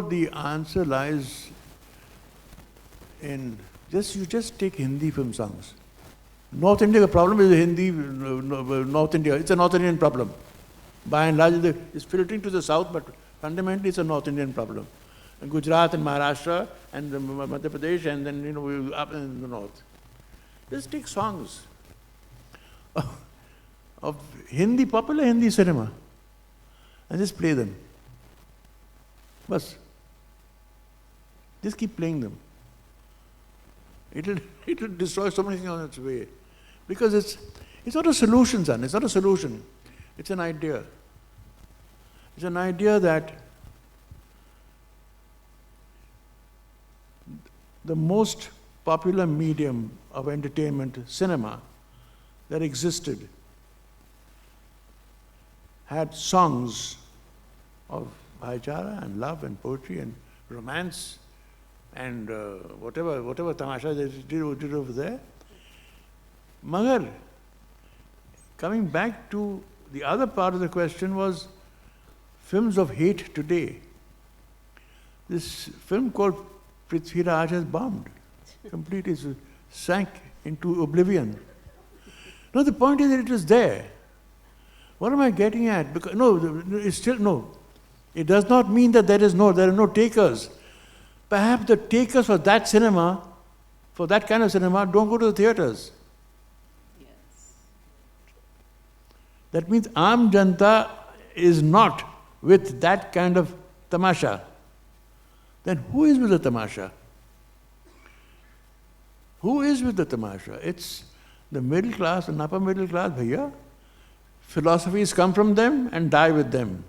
the answer lies in you just take Hindi film songs. North India, the problem is Hindi, North India. It's a North Indian problem. By and large, it's filtering to the south, but fundamentally it's a North Indian problem. And Gujarat and Maharashtra and Madhya Pradesh, and then we up in the north. Just take songs of Hindi, popular Hindi cinema, and just play them. Bas. Just keep playing them. It'll destroy so many things on its way. Because it's not a solution, son. It's not a solution. It's an idea. It's an idea that the most popular medium of entertainment, cinema, that existed had songs of bhaichara and love and poetry and romance and whatever tamasha they did over there. Magar, coming back to the other part of the question was films of hate today. This film called Prithviraj has bombed. Completely sank into oblivion. No, the point is that it was there. What am I getting at? Because, it's still, no. It does not mean that there are no takers. Perhaps the takers for that cinema, for that kind of cinema, don't go to the theatres. Yes. That means Aam Janta is not with that kind of tamasha. Then who is with the tamasha? Who is with the tamasha? It's the middle class and upper middle class, bhaiya. Philosophies come from them and die with them.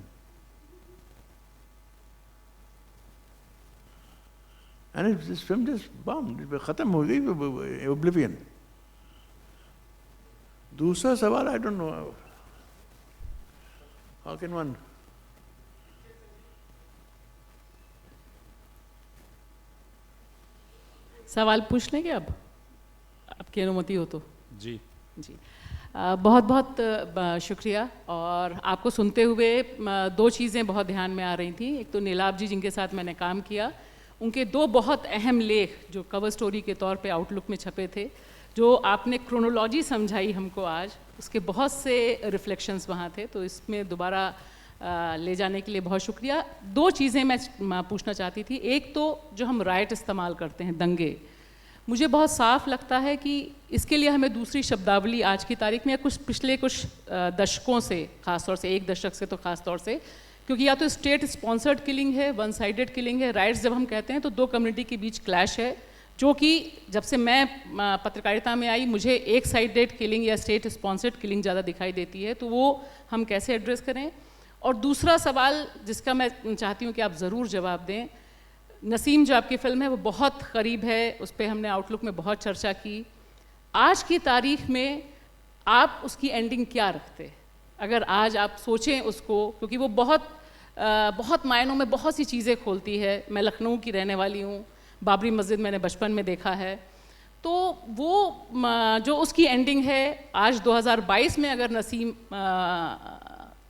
And this film just bombed. Khatam ho gayi, oblivion. Dusra sawal, I don't know. How can one? सवाल पूछ लेंगे अब आपकी अनुमति हो तो. जी बहुत बहुत शुक्रिया. और आपको सुनते हुए 2 चीज़ें बहुत ध्यान में आ रही थी. एक तो नीलाभ जी जिनके साथ मैंने काम किया, उनके 2 बहुत अहम लेख जो कवर स्टोरी के तौर पे आउटलुक में छपे थे, जो आपने क्रोनोलॉजी समझाई हमको आज, उसके बहुत से रिफ्लेक्शंस वहाँ थे. तो इसमें दोबारा ले जाने के लिए बहुत शुक्रिया. 2 चीज़ें मैं पूछना चाहती थी. एक तो जो हम राइट इस्तेमाल करते हैं, दंगे, मुझे बहुत साफ लगता है कि इसके लिए हमें दूसरी शब्दावली आज की तारीख में या पिछले कुछ दशकों से, ख़ास तौर से 1 दशक से तो ख़ास तौर से, क्योंकि या तो स्टेट स्पॉन्सर्ड किलिंग है, 1 साइडेड किलिंग है. राइट्स जब हम कहते हैं तो 2 कम्युनिटी के बीच क्लैश है, जो कि जब से मैं पत्रकारिता में आई मुझे 1 साइडेड किलिंग या स्टेट स्पॉन्सर्ड किलिंग ज़्यादा दिखाई देती है. तो वो हम कैसे एड्रेस करें. और दूसरा सवाल जिसका मैं चाहती हूँ कि आप ज़रूर जवाब दें, नसीम जो आपकी फ़िल्म है वो बहुत करीब है, उस पर हमने आउटलुक में बहुत चर्चा की. आज की तारीख में आप उसकी एंडिंग क्या रखते, अगर आज आप सोचें उसको, क्योंकि वो बहुत बहुत मायनों में बहुत सी चीज़ें खोलती है। मैं लखनऊ की रहने वाली हूँ, बाबरी मस्जिद मैंने बचपन में देखा है, तो वो जो उसकी एंडिंग है आज 2022 में अगर नसीम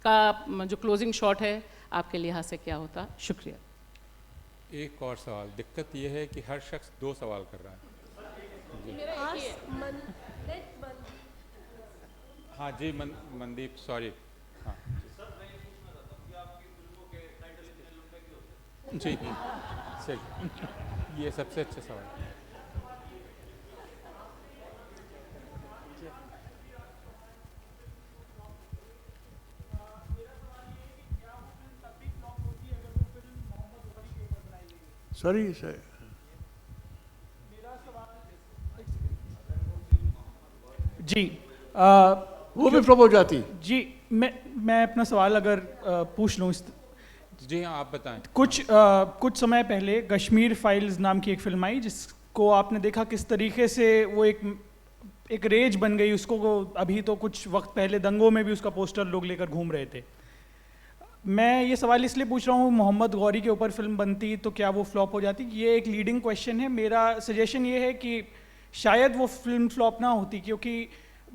का जो क्लोजिंग शॉट है आपके लिहाज से क्या होता? शुक्रिया। एक और सवाल, दिक्कत ये है कि हर शख्स 2 सवाल कर रहा है। हाँ जी, मनदीप, सॉरी। हाँ जी, सही, ये सबसे अच्छा सवाल। सॉरी सर, जी वो भी फ्लॉप हो जाती। जी मैं अपना सवाल अगर पूछ लूँ। जी हाँ, आप बताएं। कुछ समय पहले कश्मीर फाइल्स नाम की एक फिल्म आई, जिसको आपने देखा किस तरीके से वो एक रेज बन गई। उसको अभी तो कुछ वक्त पहले दंगों में भी उसका पोस्टर लोग लेकर घूम रहे थे। मैं ये सवाल इसलिए पूछ रहा हूँ, मोहम्मद गौरी के ऊपर फिल्म बनती तो क्या वो फ्लॉप हो जाती? ये एक लीडिंग क्वेश्चन है। मेरा सजेशन ये है कि शायद वो फिल्म फ्लॉप ना होती, क्योंकि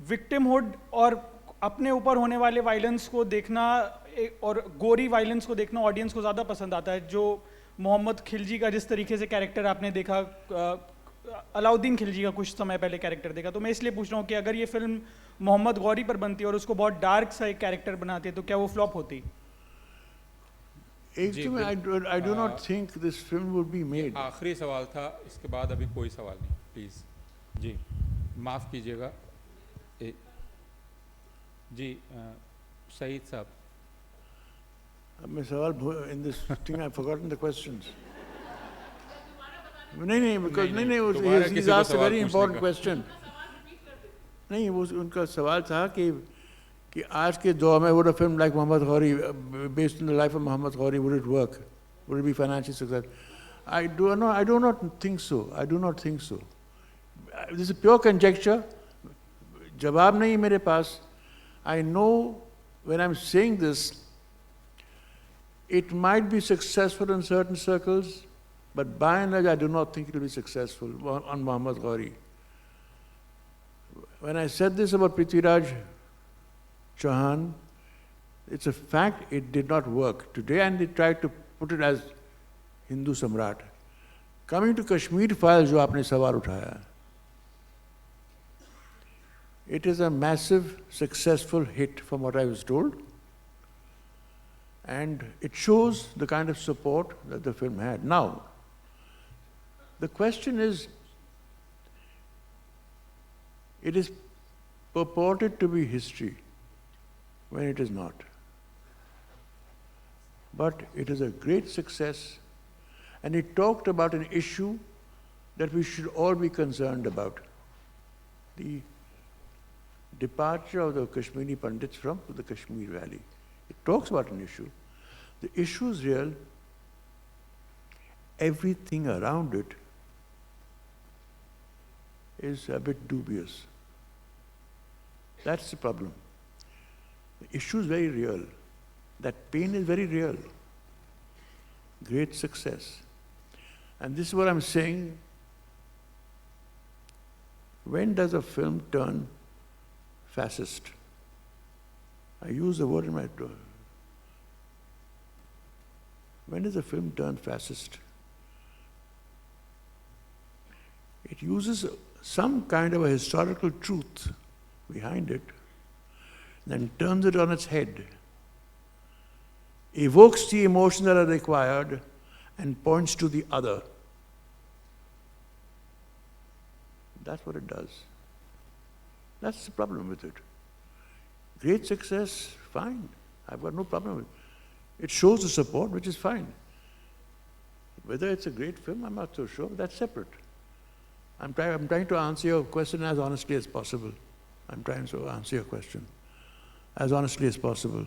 विक्टिमहुड और अपने ऊपर होने वाले वायलेंस को देखना और गोरी वायलेंस को देखना ऑडियंस को ज़्यादा पसंद आता है। जो मोहम्मद खिलजी का जिस तरीके से कैरेक्टर आपने देखा, अलाउद्दीन खिलजी का कुछ समय पहले कैरेक्टर देखा, तो मैं इसलिए पूछ रहा हूँ कि अगर ये फिल्म मोहम्मद गौरी पर बनती और उसको बहुत डार्क सा एक कैरेक्टर बनाते तो क्या वो फ्लॉप होती? I do not think this film would be made. आखिरी सवाल था, इसके बाद अभी कोई सवाल नहीं, प्लीज़। जी माफ़ कीजिएगा। जी सईद साहब। मैं सवाल in this thing I've forgotten the questions. नहीं, because नहीं, he's asked a very important question. नहीं, वो उनका सवाल था कि आज के दौर में would a film like Muhammad Ghauri, based on the life of Muhammad Ghauri, would it work? Would it be financially successful? I do not think so. I do not think so. This is pure conjecture. जवाब नहीं मेरे पास. I know when I'm saying this, it might be successful in certain circles, but by and large, I do not think it will be successful on Muhammad Ghauri. When I said this about Prithviraj Chauhan, it's a fact, it did not work today, and they tried to put it as Hindu Samrat. Coming to Kashmir files, जो आपने सवाल उठाया, it is a massive, successful hit from what I was told, and it shows the kind of support that the film had. Now, the question is, it is purported to be history when it is not. But it is a great success, and it talked about an issue that we should all be concerned about. The departure of the Kashmiri Pandits from the Kashmir Valley. It talks about an issue. The issue is real. Everything around it is a bit dubious. That's the problem. The issue is very real. That pain is very real. Great success. And this is what I'm saying. When does a film turn fascist? I use the word in my... When does a film turn fascist? It uses some kind of a historical truth behind it, then turns it on its head, evokes the emotions that are required, and points to the other. That's what it does. That's the problem with it. Great success, fine. I've got no problem with it. It shows the support, which is fine. Whether it's a great film, I'm not so sure. That's separate. I'm trying to answer your question as honestly as possible. I'm trying to answer your question as honestly as possible.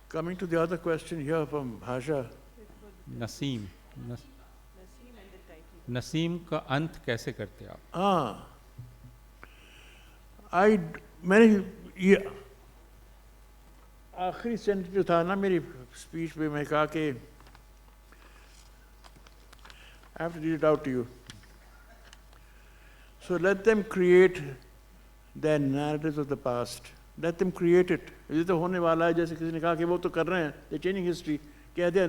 Coming to the other question here from Bhasha. Naseem Naseem का अंत कैसे करते आप? आखिरी sentence जो था ना मेरी स्पीच में, मैं कहा कि I have to read it out to you. So let them create their narratives of the past. Let them create it. ये तो होने वाला है, जैसे किसी ने कहा कि वो तो कर रहे हैं, they're changing history. कह दिया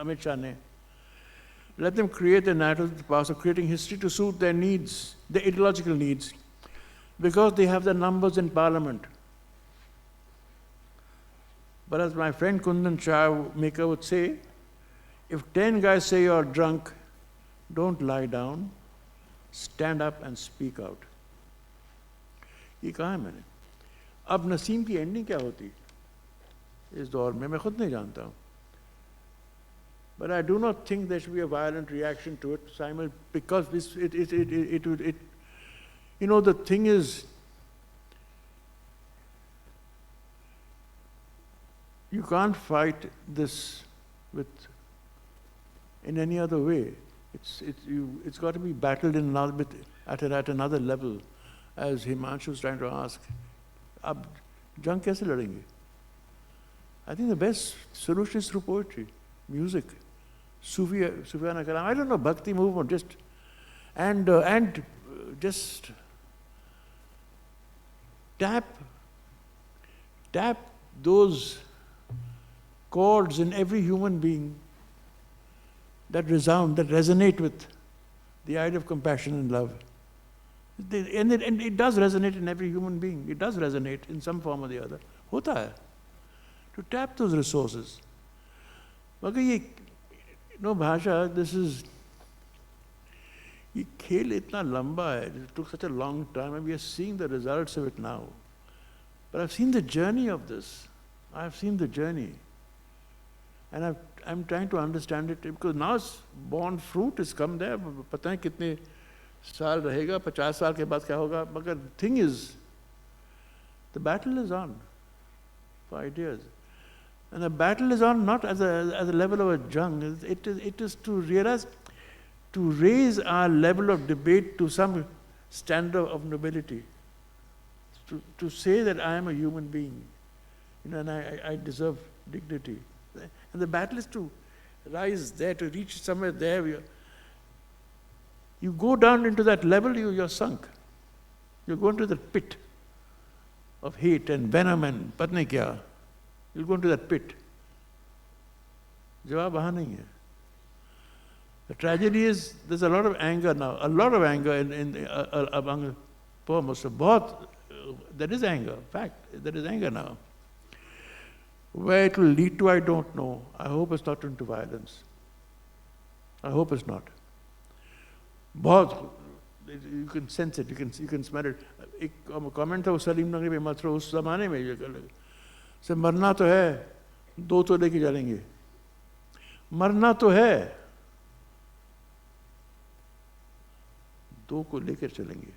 अमित शाह ने. Let them create their narratives of the past of creating history to suit their needs, their ideological needs, because they have the numbers in parliament. But as my friend Kundan Shah Maker would say, if 10 guys say you're drunk, don't lie down, stand up and speak out. ये कहा है मैंने. अब नसीम की ending क्या होती इस दौर में मैं खुद नहीं जानता हूँ. But I do not think there should be a violent reaction to it, Simon, because it you know, the thing is, you can't fight this in any other way. It's got to be battled in another bit, at another level, as Himanshu was trying to ask. अब जंग कैसे लड़ेंगे? I think the best solution is through poetry, music, Sufiyana Kalam. I don't know, Bhakti movement, just just tap those chords in every human being that resound, that resonate with the idea of compassion and love. And it does resonate in every human being. It does resonate in some form or the other. होता है. To tap those resources. मगर ये भाषा, this is, ये खेल इतना लंबा है. It took such a long time, and we are seeing the results of it now. But I've seen the journey of this. I've seen the journey. And I'm trying to understand it, because now it's born fruit, it's come there. पता है कितने साल रहेगा, 50 साल के बाद क्या होगा. मगर the thing is, the battle is on for ideas. And the battle is on not as a level of a jung. It is to realize, to raise our level of debate to some standard of nobility. To say that I am a human being, and I deserve dignity. And the battle is to rise there, to reach somewhere there. You go down into that level, you're sunk. You go into the pit of hate and venom and patne kya. You'll go into that pit. Jawab wahan nahi hai. The tragedy is, there's a lot of anger now, among poor Muslims. There is anger, in fact, there is anger now. Where it will lead to, I don't know. I hope it's not into violence. I hope it's not. You can sense it, you can smell it. एक comment था वो सलीम नगरी में मत रहो, उस ज़माने में ये कर लगे. से मरना तो है, 2 तो लेके चलेंगे. मरना तो है, 2 को लेकर चलेंगे.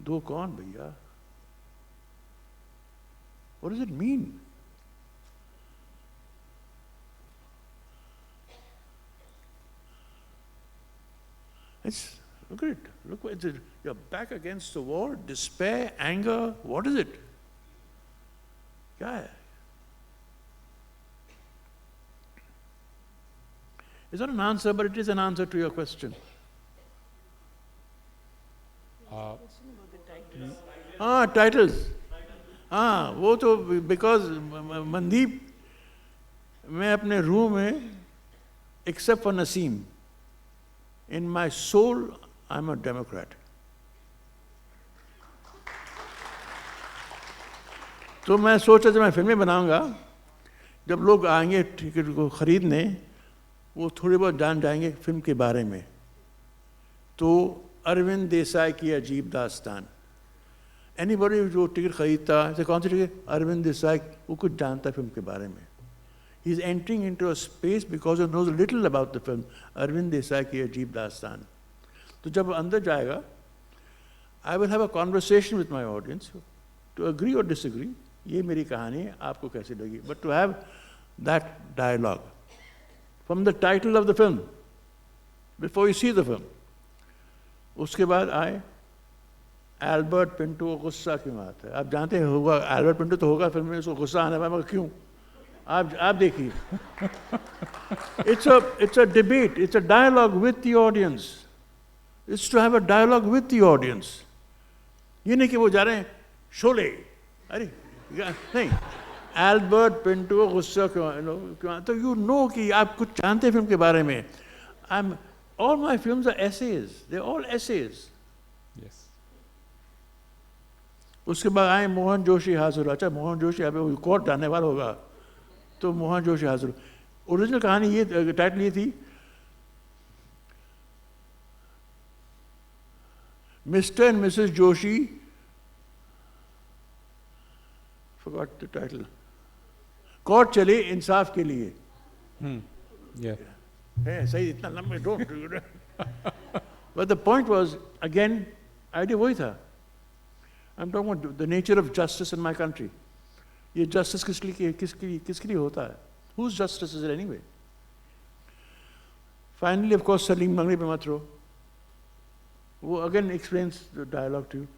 2 कौन भैया? What does it mean? Look at it. Look what it is. You're back against the wall, despair, anger. What is it? क्या है? It's not an answer, but it is an answer to your question. Titles. वो तो because Mandeep, मैं अपने room में, except for Naseem, in my soul, I'm a Democrat. तो मैं सोचा जब मैं फिल्में बनाऊंगा, जब लोग आएंगे टिकट को खरीदने, वो थोड़े बहुत जान जाएंगे फिल्म के बारे में. तो अरविंद देसाई की अजीब दास्तान. Anybody जो टिकट खरीदता है, कौन सी टिकट? अरविंद देसाई, वो कुछ जानता है फिल्म के बारे में. He's entering into a space because he knows little about the film. Arvind Desai की अजीब दास्तान. तो जब अंदर जाएगा, I will have a conversation with my audience to agree or disagree. ये मेरी कहानी है, आपको कैसी लगी? But to have that dialogue from the title of the film, before you see the film. उसके बाद आए एल्बर्ट पिंटो को गुस्सा क्यों आता है? आप जानते हैं होगा, एल्बर्ट पिंटो तो होगा फिल्म में, उसको गुस्सा आने वाला, मगर क्यों? आप देखिए. It's a debate, it's a dialogue with the audience. It's to have a dialogue with the audience. ये नहीं कि वो जा रहे हैं शोले, अरे नहीं, एल्बर्ट पिंटो गुस्सा क्यों? तो you know कि आप कुछ जानते हैं फिल्म के बारे में. All my films are essays. They're all essays. Yes. उसके बाद आए मोहन जोशी हाजिर. अच्छा, मोहन जोशी अभी कोर्ट जाने वाला होगा, तो मोहन जोशी हाजिर. ओरिजिनल कहानी ये, टाइटल ये थी, mister and Mrs Joshi, forgot the title, court चले इंसाफ के लिए. है सही, इतना लंबा don't. But the point was, again idea वही था. I am talking about the nature of justice in my country. ये जस्टिस किसके लिए होता है? Whose justice is it anyway? Finally, of course, Salim Mangli pe mat ro. Wo again explains the dialogue to you.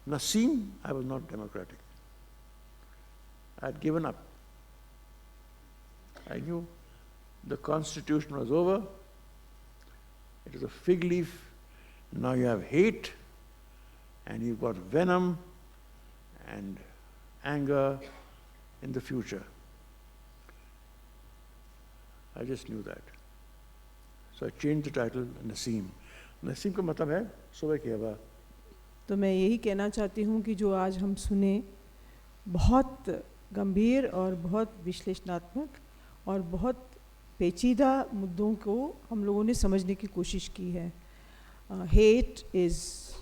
Naseem, I was not democratic. I had given up. I knew the constitution was over. It was a fig leaf. Now you have hate, and you've got venom and anger in the future. I just knew that. So I changed the title Naseem. Naseem का मतलब है सुबह की हवा. तो मैं यही कहना चाहती हूँ कि जो आज हम सुने, बहुत गंभीर और बहुत विश्लेषणात्मक और बहुत पेचीदा मुद्दों को हम लोगों ने समझने की कोशिश की है. Hate is,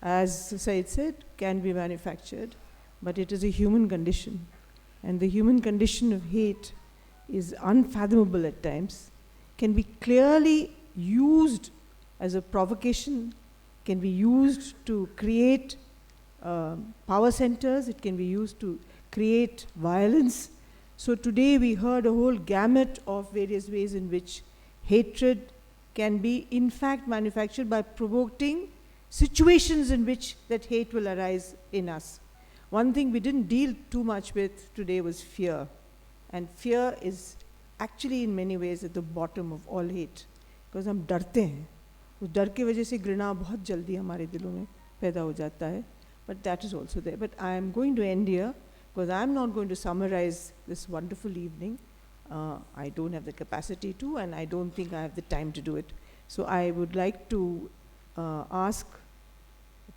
as Saeed said, can be manufactured, but it is a human condition, and the human condition of hate is unfathomable at times, can be clearly used as a provocation, can be used to create power centers, it can be used to create violence. So today we heard a whole gamut of various ways in which hatred can be in fact manufactured by provoking situations in which that hate will arise in us. One thing we didn't deal too much with today was fear. And fear is actually in many ways at the bottom of all hate. Because हम डरते हैं. उस डर की वजह से घृणा बहुत जल्दी हमारे दिलों में पैदा हो जाता है. But that is also there. But I am going to end here because I am not going to summarize this wonderful evening. I don't have the capacity to, and I don't think I have the time to do it. So I would like to ask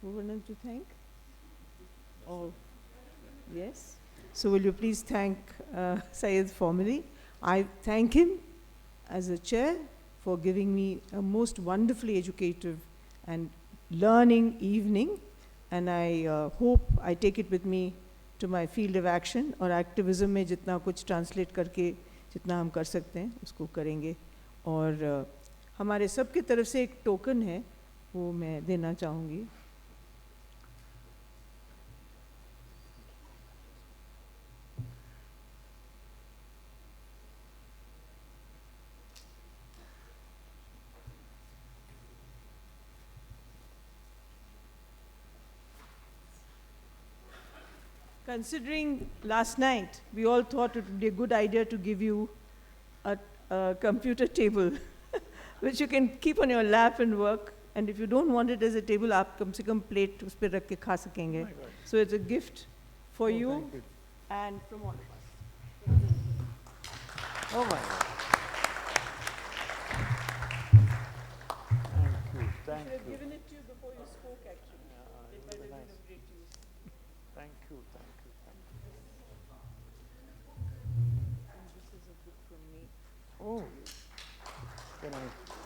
Purvanand to thank. Oh, yes. So will you please thank Saeed formally. I thank him as a chair for giving me a most wonderfully educative and learning evening, and I hope I take it with me to my field of action और activism में जितना कुछ translate करके जितना हम कर सकते हैं उसको करेंगे. और हमारे सब की तरफ से एक टोकन है वो मैं देना चाहूँगी. Considering last night, we all thought it would be a good idea to give you a computer table, which you can keep on your lap and work. And if you don't want it as a table, आप कम से कम plate उस पे रख के खा सकेंगे. So it's a gift for you and from all of us. Oh my God. Thank you. I should have given it to you before you spoke, actually. It might have been of great use. Thank you. And this is a book from me. Oh, can I?